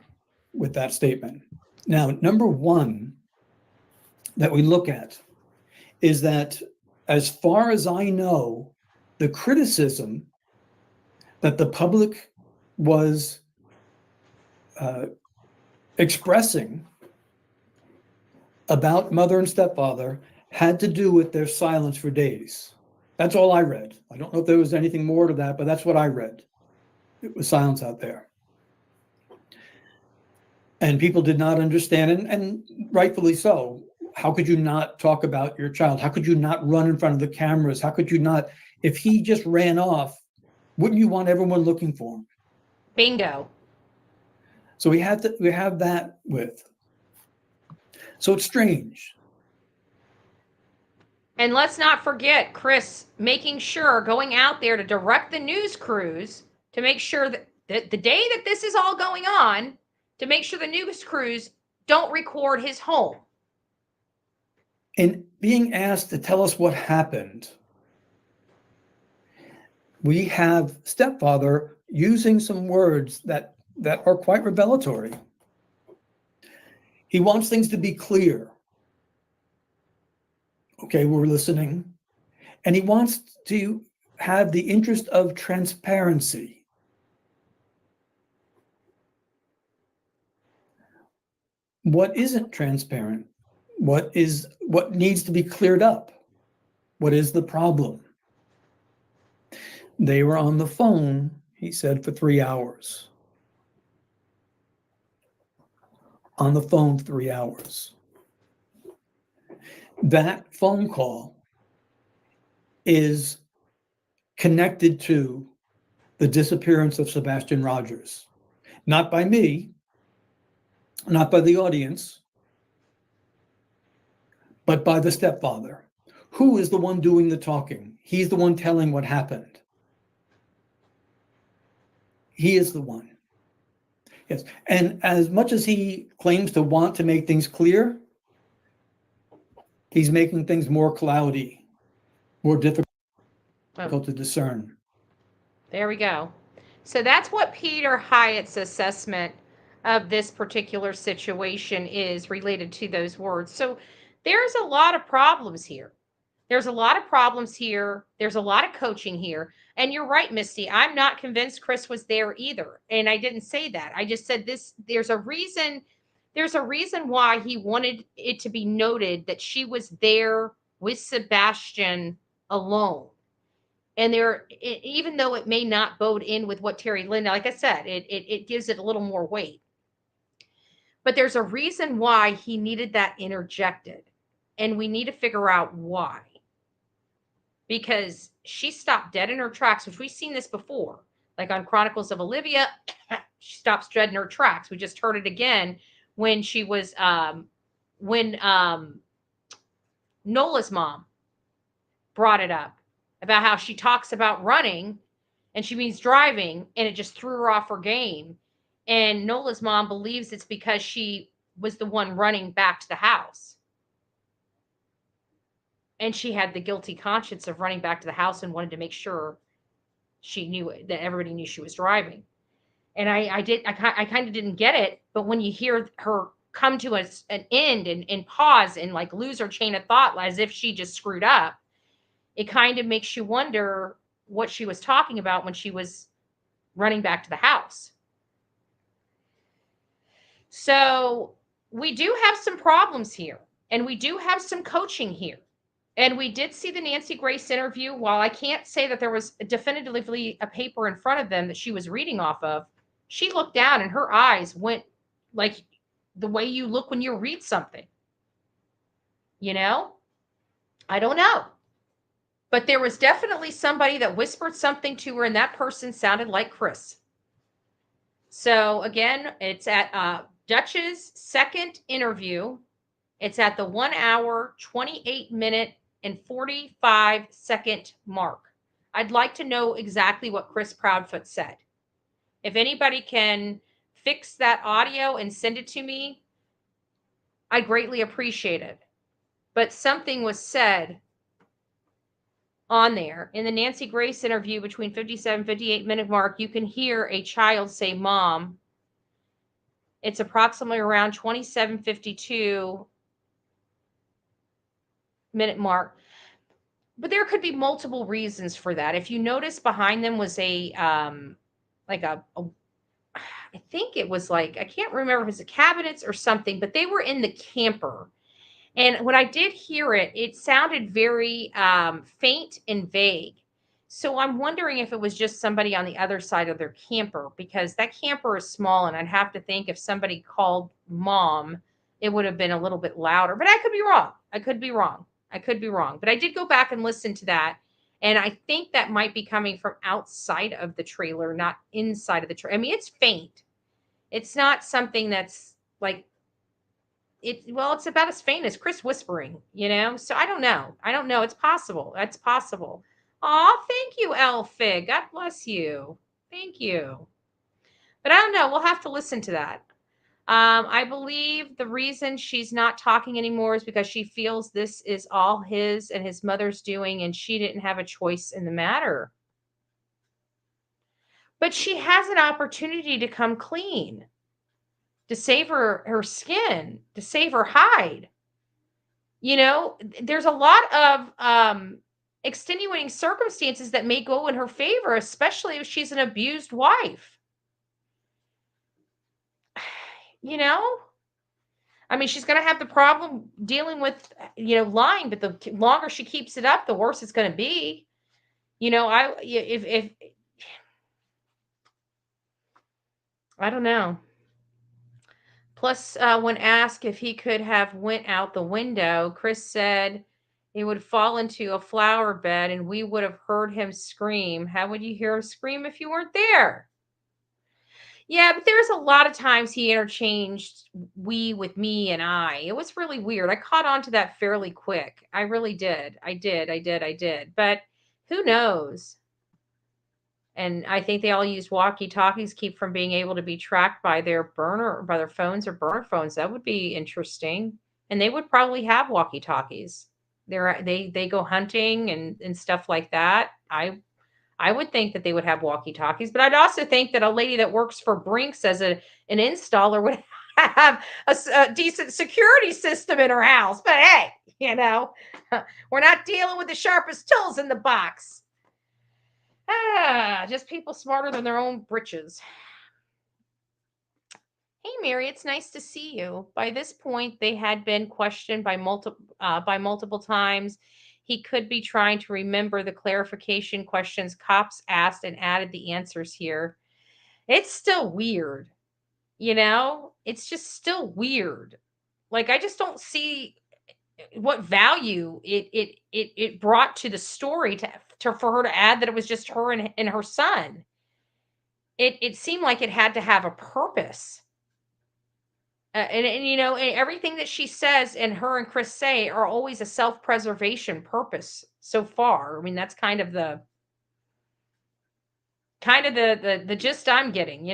with that statement. Now, number one that we look at is that, as far as I know, the criticism that the public was expressing about mother and stepfather had to do with their silence for days. That's all I read. I don't know if there was anything more to that, but that's what I read. It was silence out there. And people did not understand, and rightfully so. How could you not talk about your child? How could you not run in front of the cameras? How could you not, if he just ran off, wouldn't you want everyone looking for him? Bingo. So we have that with. So it's strange. And let's not forget Chris making sure, going out there to direct the news crews to make sure that the day that this is all going on, to make sure the news crews don't record his home. In being asked to tell us what happened, we have stepfather using some words that are quite revelatory. He wants things to be clear. Okay, we're listening. And he wants to have the interest of transparency. What isn't transparent? What needs to be cleared up? What is the problem? They were on the phone, he said, for 3 hours. On the phone 3 hours. That phone call is connected to the disappearance of Sebastian Rogers. Not by me, not by the audience, but by the stepfather. Who is the one doing the talking? He's the one telling what happened. He is the one. Yes. And as much as he claims to want to make things clear, he's making things more cloudy, more difficult to discern. There we go. So that's what Peter Hyatt's assessment of this particular situation is related to those words. So there's a lot of problems here. There's a lot of problems here. There's a lot of coaching here. And you're right, Misty. I'm not convinced Chris was there either. And I didn't say that. I just said this. There's a reason why he wanted it to be noted that she was there with Sebastian alone. And even though it may not bode in with what Terry Lynn, like I said, it gives it a little more weight. But there's a reason why he needed that interjected. And we need to figure out why. Because she stopped dead in her tracks, which we've seen this before. Like on Chronicles of Olivia, she stops dead in her tracks. We just heard it again when she was, Nola's mom brought it up about how she talks about running and she means driving, and it just threw her off her game. And Nola's mom believes it's because she was the one running back to the house. And she had the guilty conscience of running back to the house and wanted to make sure she knew that everybody knew she was driving. And I kind of didn't get it. But when you hear her come to an end and pause and like lose her chain of thought as if she just screwed up, it kind of makes you wonder what she was talking about when she was running back to the house. So we do have some problems here, and we do have some coaching here. And we did see the Nancy Grace interview. While I can't say that there was definitively a paper in front of them that she was reading off of, she looked down and her eyes went like the way you look when you read something. You know? I don't know. But there was definitely somebody that whispered something to her, and that person sounded like Chris. So again, it's at Dutch's second interview. It's at the 1 hour, 28 minute, and 45-second mark. I'd like to know exactly what Chris Proudfoot said. If anybody can fix that audio and send it to me, I greatly appreciate it. But something was said on there. In the Nancy Grace interview between 57-58 minute mark, you can hear a child say, "Mom." It's approximately around 27:52 minute mark. But there could be multiple reasons for that. If you notice, behind them was I think it was like, I can't remember if it was a cabinets or something, but they were in the camper. And when I did hear it, it sounded very faint and vague. So I'm wondering if it was just somebody on the other side of their camper, because that camper is small, and I'd have to think if somebody called mom, it would have been a little bit louder. But I could be wrong. I could be wrong. I could be wrong. But I did go back and listen to that. And I think that might be coming from outside of the trailer, not inside of the trailer. I mean, it's faint. It's not something that's like it's about as faint as Chris whispering, So I don't know. I don't know. It's possible. That's possible. Oh, thank you, Elfig. God bless you. Thank you. But I don't know. We'll have to listen to that. I believe the reason she's not talking anymore is because she feels this is all his and his mother's doing, and she didn't have a choice in the matter. But she has an opportunity to come clean, to save her skin, to save her hide. There's a lot of extenuating circumstances that may go in her favor, especially if she's an abused wife. I mean, she's going to have the problem dealing with, lying, but the longer she keeps it up, the worse it's going to be. If I don't know. Plus, when asked if he could have went out the window, Chris said he would fall into a flower bed and we would have heard him scream. How would you hear him scream if you weren't there? Yeah, but there's a lot of times he interchanged we with me and I. It was really weird. I caught on to that fairly quick. I really did. I did. But who knows? And I think they all use walkie-talkies, keep from being able to be tracked by their phones or burner phones. That would be interesting. And they would probably have walkie-talkies. They go hunting and stuff like that. I would think that they would have walkie-talkies, but I'd also think that a lady that works for Brinks as an installer would have a decent security system in her house. But hey, we're not dealing with the sharpest tools in the box. Just people smarter than their own britches. Hey, Mary, it's nice to see you. By this point, they had been questioned by multiple times. He could be trying to remember the clarification questions cops asked and added the answers here. It's still weird, It's just still weird. Like, I just don't see what value it brought to the story for her to add that it was just her and her son. It seemed like it had to have a purpose. And everything that she says and her and Chris say are always a self-preservation purpose so far. I mean, that's kind of the gist I'm getting,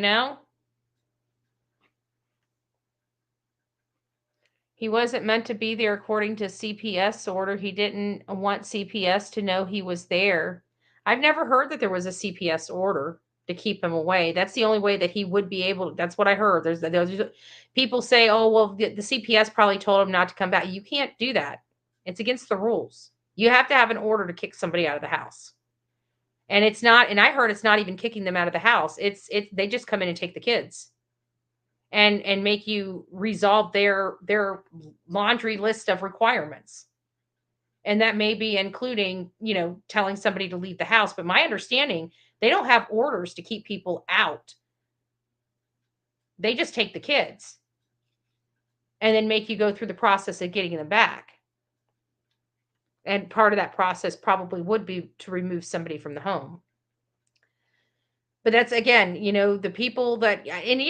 He wasn't meant to be there according to CPS order. He didn't want CPS to know he was there. I've never heard that there was a CPS order to keep him away. That's the only way that he would be able. That's what I heard. There's people say, oh, well, the CPS probably told him not to come back. You can't do that. It's against the rules. You have to have an order to kick somebody out of the house. And it's not, and I heard it's not even kicking them out of the house. They just come in and take the kids. And make you resolve their laundry list of requirements. And that may be including, telling somebody to leave the house. But my understanding, they don't have orders to keep people out. They just take the kids and then make you go through the process of getting them back. And part of that process probably would be to remove somebody from the home. But that's, again, the people that, and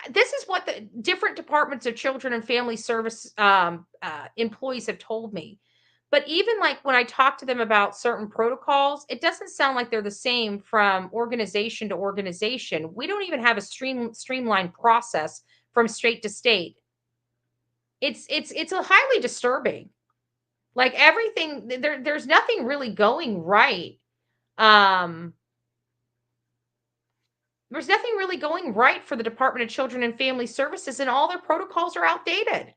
this is what the different departments of children and family service employees have told me. But even like when I talk to them about certain protocols, it doesn't sound like they're the same from organization to organization. We don't even have a streamlined process from state to state. It's a highly disturbing. Like everything, there's nothing really going right. There's nothing really going right for the Department of Children and Family Services, and all their protocols are outdated.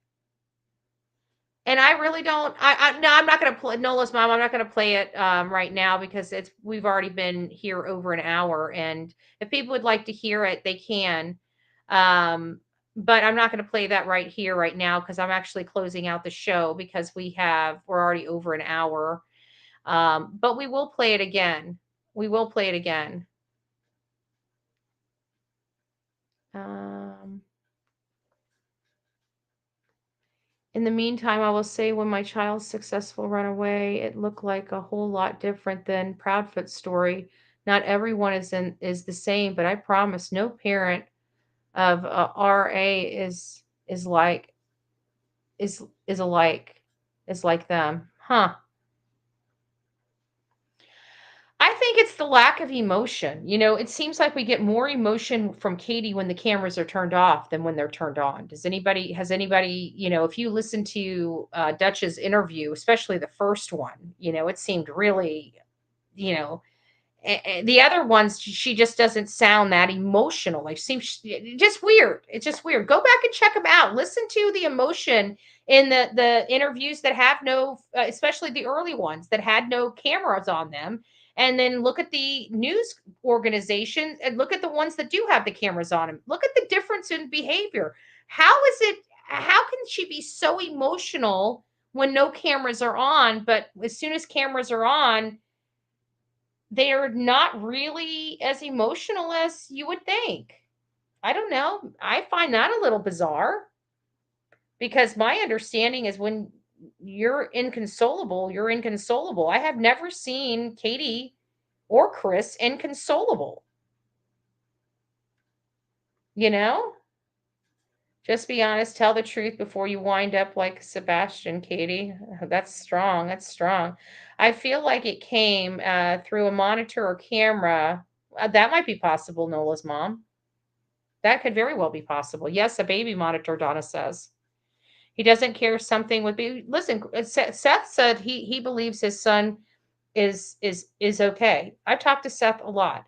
And I really don't. No, I'm not going to play Nola's mom. I'm not going to play it right now because we've already been here over an hour, and if people would like to hear it, they can. But I'm not going to play that right here, right now, because I'm actually closing out the show because we're already over an hour. But we will play it again. We will play it again. In the meantime, I will say when my child's successful runaway, it looked like a whole lot different than Proudfoot's story. Not everyone is the same, but I promise no parent of RA is like is alike is like them. Huh. I think it's the lack of emotion. It seems like we get more emotion from Katie when the cameras are turned off than when they're turned on. Has anybody, if you listen to Dutch's interview, especially the first one, it seemed really, the other ones, she just doesn't sound that emotional. Like seems just weird. It's just weird. Go back and check them out. Listen to the emotion in the interviews that have no, especially the early ones that had no cameras on them. And then look at the news organization and look at the ones that do have the cameras on them. Look at the difference in behavior. How can she be so emotional when no cameras are on, but as soon as cameras are on, they're not really as emotional as you would think? I don't know. I find that a little bizarre because my understanding is when you're inconsolable, you're inconsolable. I have never seen Katie or Chris inconsolable. Just be honest, tell the truth before you wind up like Sebastian, Katie. That's strong. That's strong. I feel like it came through a monitor or camera. That might be possible, Nola's mom. That could very well be possible. Yes, a baby monitor, Donna says. He doesn't care if something would be. Listen, Seth said he believes his son is okay. I've talked to Seth a lot,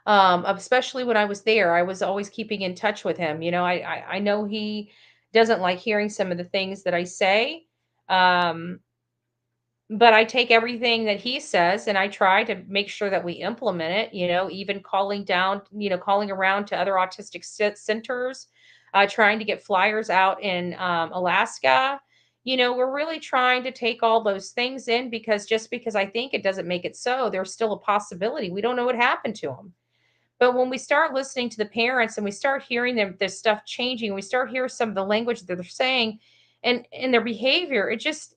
especially when I was there. I was always keeping in touch with him. I know he doesn't like hearing some of the things that I say. But I take everything that he says and I try to make sure that we implement it, even calling around to other autistic centers, trying to get flyers out in Alaska. We're really trying to take all those things in because just because I think it doesn't make it so, there's still a possibility. We don't know what happened to them. But when we start listening to the parents and we start hearing this stuff changing, we start hearing some of the language that they're saying and their behavior, it's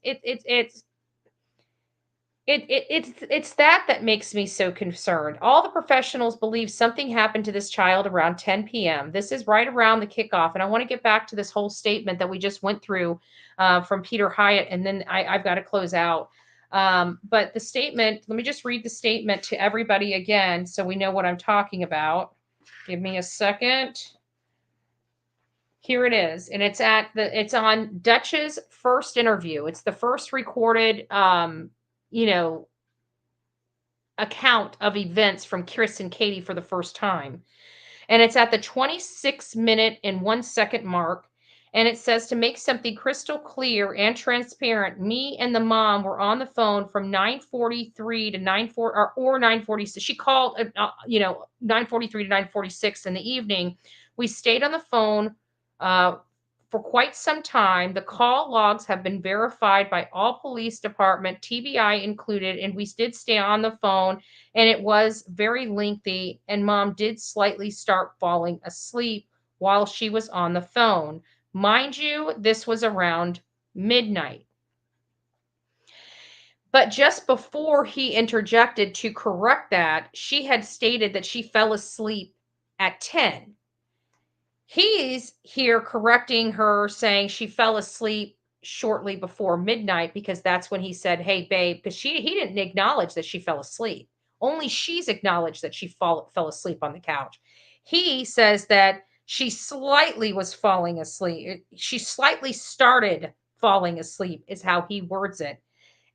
that makes me so concerned. All the professionals believe something happened to this child around 10 p.m. This is right around the kickoff. And I want to get back to this whole statement that we just went through from Peter Hyatt. And then I've got to close out. But the statement, let me just read the statement to everybody again so we know what I'm talking about. Give me a second. Here it is. And it's on Dutch's first interview. It's the first recorded account of events from Chris and Katie for the first time. And it's at the 26-minute and 1 second mark. And it says, to make something crystal clear and transparent, me and the mom were on the phone from 9:43 to 9:46. She called, 9:43 to 9:46 in the evening. We stayed on the phone for quite some time. The call logs have been verified by all police department, TBI included, and we did stay on the phone, and it was very lengthy, and mom did slightly start falling asleep while she was on the phone. Mind you, this was around midnight. But just before he interjected to correct that, she had stated that she fell asleep at 10. He's here correcting her, saying she fell asleep shortly before midnight because that's when he said, "Hey, babe," because he didn't acknowledge that she fell asleep. Only she's acknowledged that she fell asleep on the couch. He says that she slightly was falling asleep. She slightly started falling asleep is how he words it.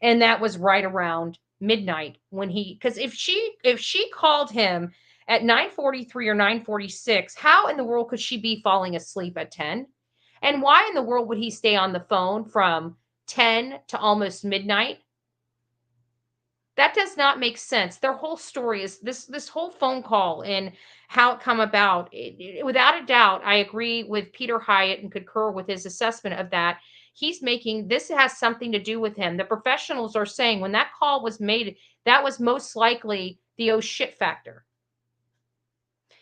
And that was right around midnight when because if she called him at 9:43 or 9:46, how in the world could she be falling asleep at 10? And why in the world would he stay on the phone from 10 to almost midnight? That does not make sense. Their whole story is this whole phone call and how it come about. Without a doubt, I agree with Peter Hyatt and concur with his assessment of that. he's making, this has something to do with him. The professionals are saying when that call was made, that was most likely the oh shit factor.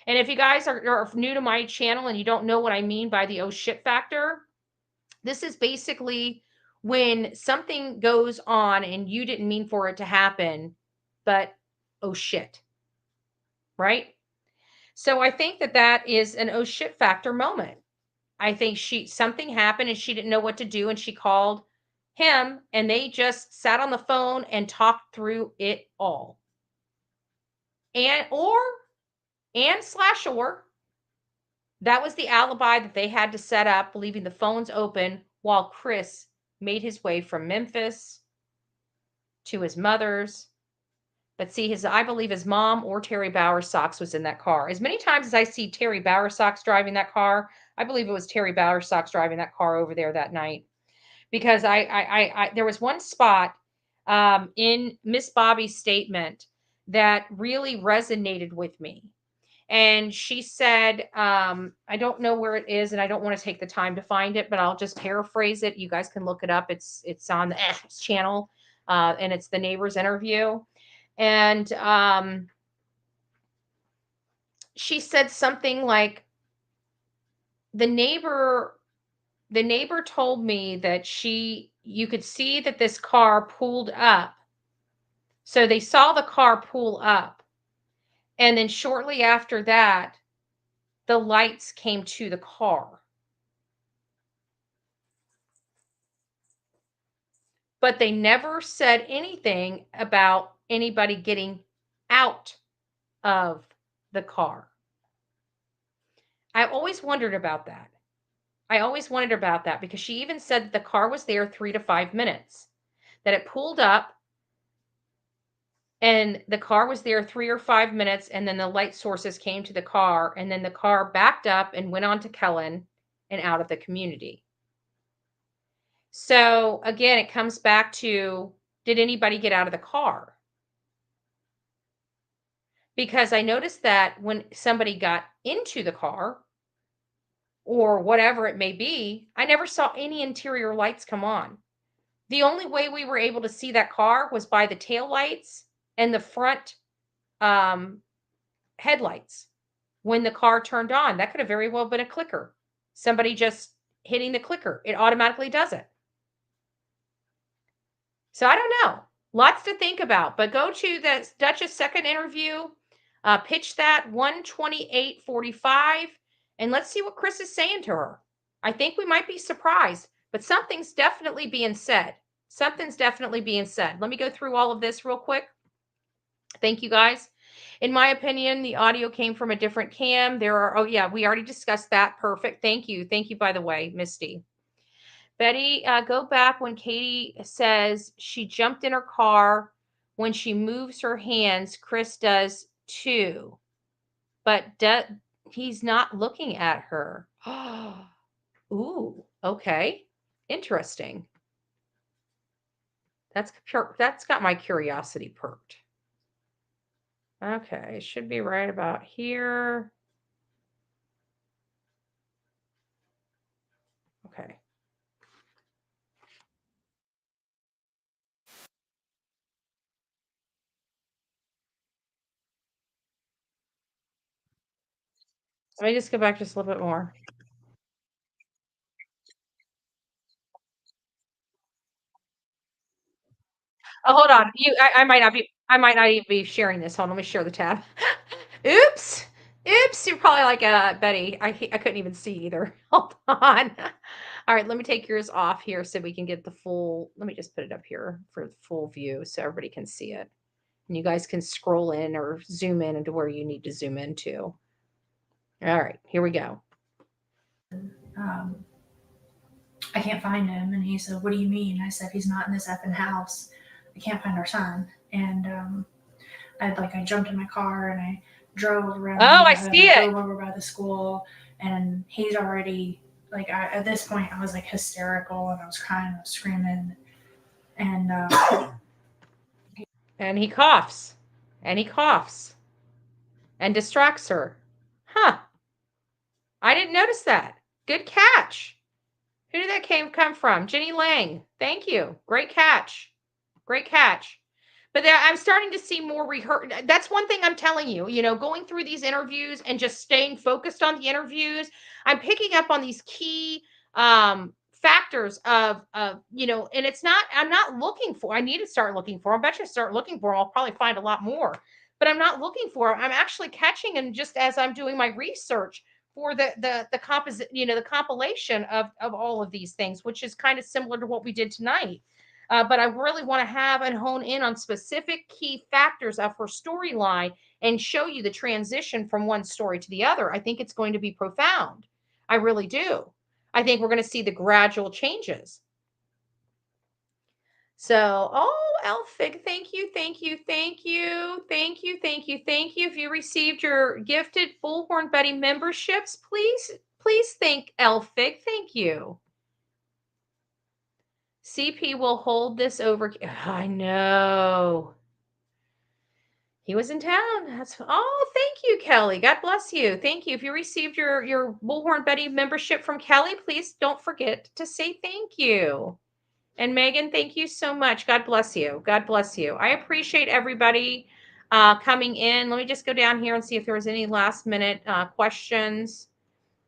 And if you guys are new to my channel and you don't know what I mean by the oh shit factor, this is basically when something goes on and you didn't mean for it to happen, but oh shit, right? So I think that is an oh shit factor moment. I think something happened and she didn't know what to do, and she called him and they just sat on the phone and talked through it all. Or that was the alibi that they had to set up, leaving the phones open while Chris made his way from Memphis to his mother's. But see, I believe his mom or Terry Bowersox was in that car. As many times as I see Terry Bowersox driving that car, I believe it was Terry Bowersox driving that car over there that night. Because there was one spot in Miss Bobby's statement that really resonated with me. And she said, I don't know where it is, and I don't want to take the time to find it, but I'll just paraphrase it. You guys can look it up. It's on the channel, and it's the neighbor's interview. And she said something like, the neighbor told me that you could see that this car pulled up. So they saw the car pull up. And then shortly after that, the lights came to the car. But they never said anything about anybody getting out of the car. I always wondered about that. Because she even said that the car was there 3 to 5 minutes, that it pulled up and the car was there 3 or 5 minutes, and then the light sources came to the car, and then the car backed up and went on to Kellen and out of the community. So again, it comes back to, did anybody get out of the car? Because I noticed that when somebody got into the car or whatever it may be, I never saw any interior lights come on. The only way we were able to see that car was by the tail lights and the front headlights. When the car turned on, that could have very well been a clicker. Somebody just hitting the clicker. It automatically does it. So I don't know. Lots to think about. But go to the Duchess' second interview. Pitch that 128.45. And let's see what Chris is saying to her. I think we might be surprised. But something's definitely being said. Let me go through all of this real quick. Thank you, guys. In my opinion, the audio came from a different cam. We already discussed that. Perfect. Thank you. Thank you, by the way, Misty. Betty, go back when Katie says she jumped in her car. When she moves her hands, Chris does too. But he's not looking at her. Ooh, okay. Interesting. That's got my curiosity perked. Okay, it should be right about here. Okay. Let me just go back just a little bit more. Oh, hold on. I might not even be sharing this. Hold on, let me share the tab. Oops. You're probably like Betty. I couldn't even see either. Hold on. All right, let me take yours off here so we can get the full. Let me just put it up here for the full view so everybody can see it. And you guys can scroll in or zoom in into where you need to zoom into. All right, here we go. I can't find him. And he said, what do you mean? I said, he's not in this effing house. I can't find our son. And I jumped in my car and I drove around. Oh, I see it. Drove over by the school, and he's already at this point I was like hysterical and I was crying, I was screaming, and and he coughs and distracts her. Huh. I didn't notice that. Good catch. Who did that come from? Jenny Lang. Thank you. Great catch. Great catch. But I'm starting to see more That's one thing I'm telling you, going through these interviews and just staying focused on the interviews, I'm picking up on these key factors of, and I'm not looking for, I need to start looking for, I bet you start looking for, I'll probably find a lot more, but I'm not looking for, I'm actually catching, and just as I'm doing my research for the composite, the compilation of all of these things, which is kind of similar to what we did tonight. But I really want to have and hone in on specific key factors of her storyline and show you the transition from one story to the other. I think it's going to be profound. I really do. I think we're going to see the gradual changes. So, Elfig, thank you. If you received your gifted Bullhorn Buddy memberships, please thank Elfig. Thank you. CP will hold this over. I know. He was in town. Thank you, Kelly. God bless you. Thank you. If you received your Bullhorn Buddy membership from Kelly, please don't forget to say thank you. And Megan, thank you so much. God bless you. God bless you. I appreciate everybody coming in. Let me just go down here and see if there was any last minute questions.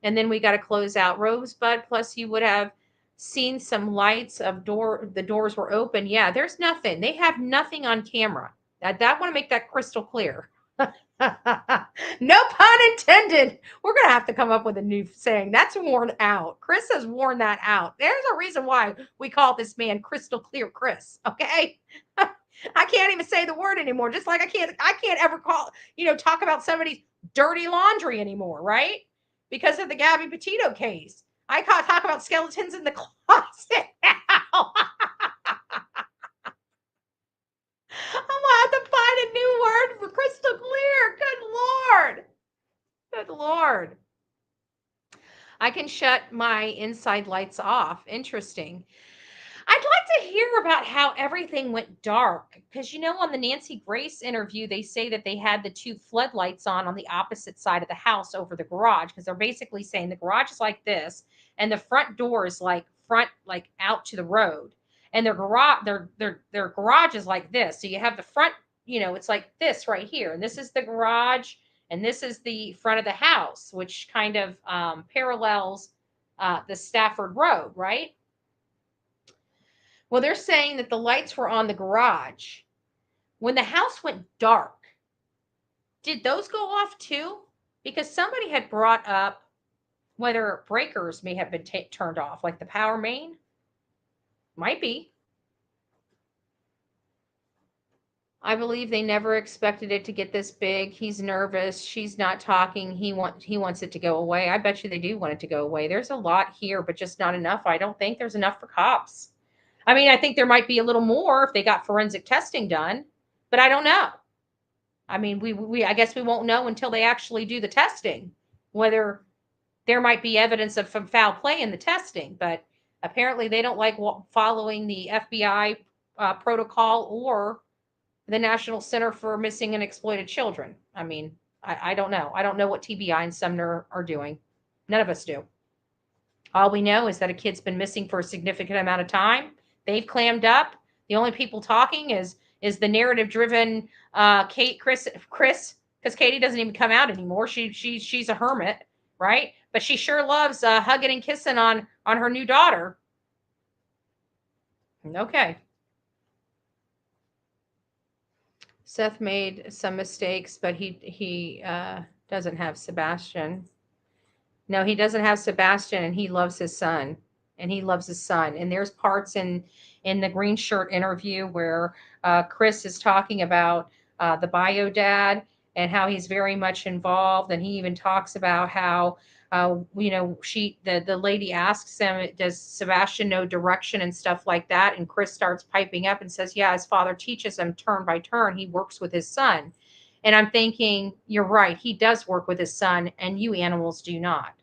And then we got to close out. Rosebud, plus you would have seen some lights of the doors were open. Yeah, there's nothing. They have nothing on camera. I want to make that crystal clear. No pun intended. We're going to have to come up with a new saying. That's worn out. Chris has worn that out. There's a reason why we call this man Crystal Clear Chris. Okay. I can't even say the word anymore. Just like I can't ever talk about somebody's dirty laundry anymore. Right. Because of the Gabby Petito case. I can't talk about skeletons in the closet now. I'm going to have to find a new word for crystal clear. Good Lord. I can shut my inside lights off. Interesting. I'd like to hear about how everything went dark. Because, on the Nancy Grace interview, they say that they had the two floodlights on the opposite side of the house over the garage. Because they're basically saying the garage is like this. And the front door is like out to the road. And their garage is like this. So you have the front, it's like this right here. And this is the garage. And this is the front of the house, which kind of parallels the Stafford Road, right? Well, they're saying that the lights were on the garage. When the house went dark, did those go off too? Because somebody had brought up whether breakers may have been turned off, like the power main. Might be. I believe they never expected it to get this big. He's nervous. She's not talking. He wants it to go away. I bet you they do want it to go away. There's a lot here, but just not enough. I don't think there's enough for cops. I mean, I think there might be a little more if they got forensic testing done, but I don't know. I mean, I guess we won't know until they actually do the testing, whether there might be evidence of some foul play in the testing, but apparently they don't like following the FBI protocol or the National Center for Missing and Exploited Children. I mean, I don't know. I don't know what TBI and Sumner are doing. None of us do. All we know is that a kid's been missing for a significant amount of time. They've clammed up. The only people talking is the narrative-driven Chris, because Katie doesn't even come out anymore. She's a hermit, right? But she sure loves hugging and kissing on her new daughter. Okay. Seth made some mistakes, but he doesn't have Sebastian. No, he doesn't have Sebastian, and he loves his son. And there's parts in the green shirt interview where Chris is talking about the bio dad and how he's very much involved. And he even talks about how, the lady asks him, does Sebastian know direction and stuff like that? And Chris starts piping up and says, yeah, his father teaches him turn by turn. He works with his son. And I'm thinking, you're right. He does work with his son, and you animals do not.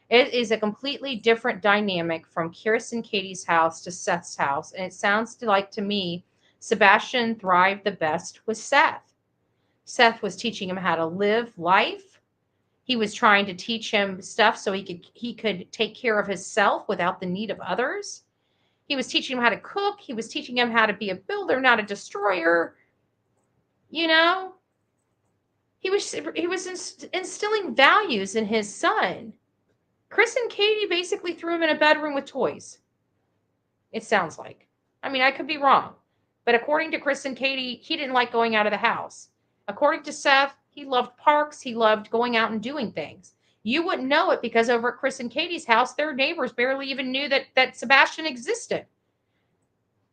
It is a completely different dynamic from Chris and Katie's house to Seth's house. And it sounds to me, Sebastian thrived the best with Seth. Seth was teaching him how to live life. He was trying to teach him stuff so he could take care of himself without the need of others. He was teaching him how to cook. He was teaching him how to be a builder, not a destroyer. You know, he was instilling values in his son. Chris and Katie basically threw him in a bedroom with toys. It sounds like. I mean, I could be wrong. But according to Chris and Katie, he didn't like going out of the house. According to Seth, he loved parks. He loved going out and doing things. You wouldn't know it because over at Chris and Katie's house, their neighbors barely even knew that Sebastian existed.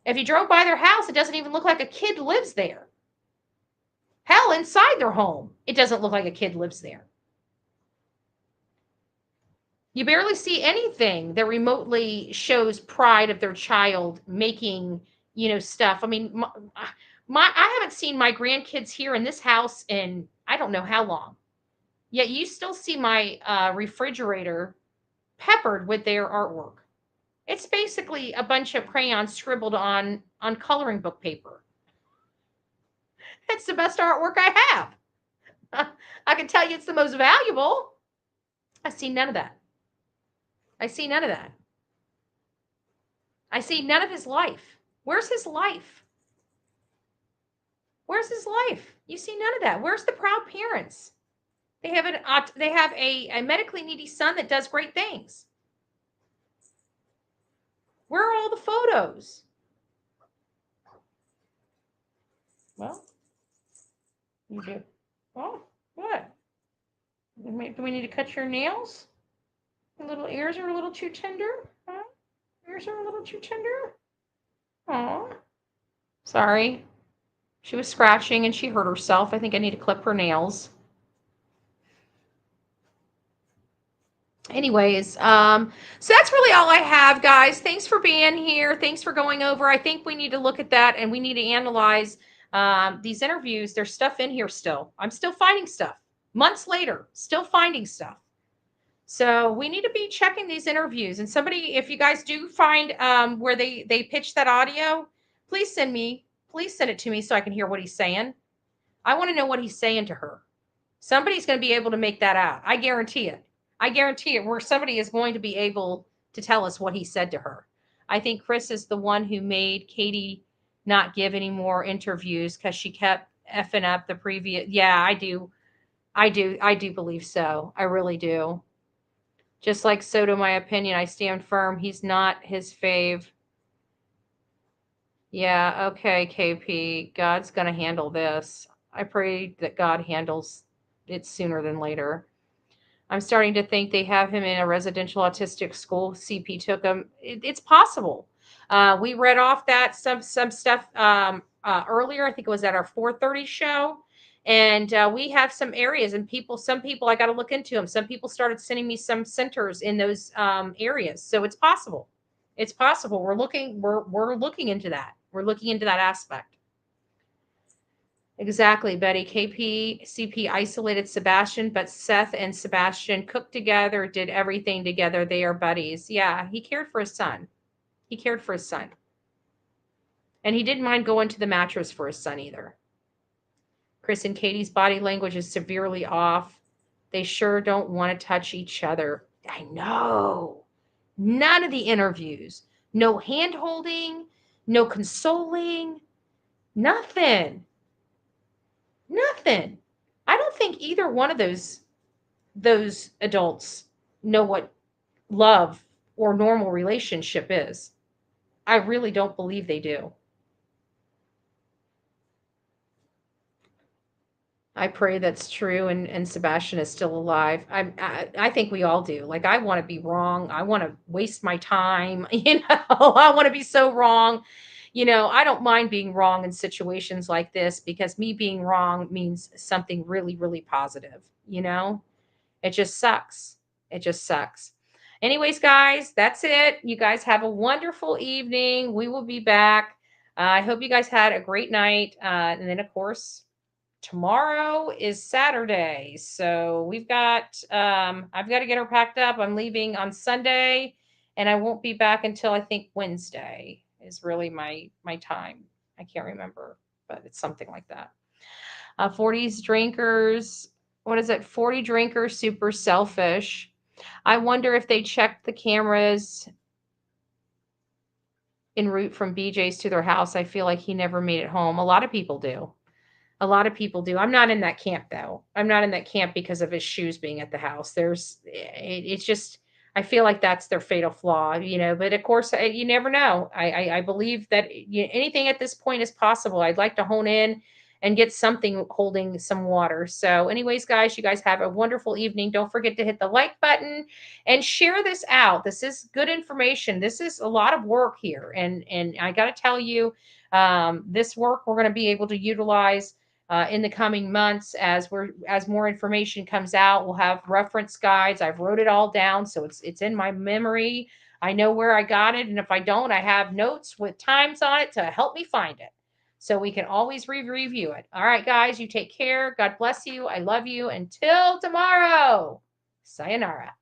If you drove by their house, it doesn't even look like a kid lives there. Hell, inside their home, it doesn't look like a kid lives there. You barely see anything that remotely shows pride of their child making, stuff. I mean, I haven't seen my grandkids here in this house in I don't know how long. Yet you still see my refrigerator peppered with their artwork. It's basically a bunch of crayons scribbled on coloring book paper. It's the best artwork I have. I can tell you it's the most valuable. I see none of that. I see none of that. I see none of his life. Where's his life? Where's his life? You see none of that. Where's the proud parents? They have a medically needy son that does great things. Where are all the photos? Well, you do. Oh, what? Do we need to cut your nails? The little ears are a little too tender. Huh? Ears are a little too tender. Oh, sorry. She was scratching and she hurt herself. I think I need to clip her nails. Anyways, so that's really all I have, guys. Thanks for being here. Thanks for going over. I think we need to look at that and we need to analyze these interviews. There's stuff in here still. I'm still finding stuff. Months later, still finding stuff. So we need to be checking these interviews. And somebody, if you guys do find where they pitch that audio, please send it to me so I can hear what he's saying. I want to know what he's saying to her. Somebody's going to be able to make that out. I guarantee it. I guarantee it, where somebody is going to be able to tell us what he said to her. I think Chris is the one who made Katie not give any more interviews because she kept effing up the previous. Yeah, I do believe so. I really do. Just like Soto, my opinion, I stand firm. He's not his fave. Yeah, okay, KP. God's going to handle this. I pray that God handles it sooner than later. I'm starting to think they have him in a residential autistic school. CP took him. It's possible. We read off that some stuff earlier. I think it was at our 4:30 show. And we have some areas and some people, I got to look into them. Some people started sending me some centers in those areas. So it's possible. It's possible. We're looking into that. We're looking into that aspect. Exactly, Betty. CP isolated Sebastian, but Seth and Sebastian cooked together, did everything together. They are buddies. Yeah, he cared for his son. He cared for his son. And he didn't mind going to the mattress for his son either. Chris and Katie's body language is severely off. They sure don't want to touch each other. I know. None of the interviews. No hand holding, no consoling, nothing. Nothing. I don't think either one of those adults know what love or normal relationship is. I really don't believe they do. I pray that's true and Sebastian is still alive. I think we all do. Like, I want to be wrong. I want to waste my time. I want to be so wrong. I don't mind being wrong in situations like this because me being wrong means something really, really positive. It just sucks. It just sucks. Anyways, guys, that's it. You guys have a wonderful evening. We will be back. I hope you guys had a great night. And then, of course, tomorrow is Saturday. So I've got to get her packed up. I'm leaving on Sunday and I won't be back until I think Wednesday is really my time. I can't remember, but it's something like that. 40s drinkers. what is it? 40 drinkers, super selfish. I wonder if they checked the cameras en route from BJ's to their house. I feel like he never made it home. A lot of people do. A lot of people do. I'm not in that camp though. I'm not in that camp because of his shoes being at the house. It's just, I feel like that's their fatal flaw, you know, but of course you never know. I believe that anything at this point is possible. I'd like to hone in and get something holding some water. So anyways, guys, you guys have a wonderful evening. Don't forget to hit the like button and share this out. This is good information. This is a lot of work here. And I got to tell you, this work we're going to be able to utilize in the coming months as more information comes out. We'll have reference guides. I've wrote it all down, so it's in my memory. I know where I got it, and if I don't, I have notes with times on it to help me find it, so we can always review it. All right, guys, you take care. God bless you. I love you. Until tomorrow, sayonara.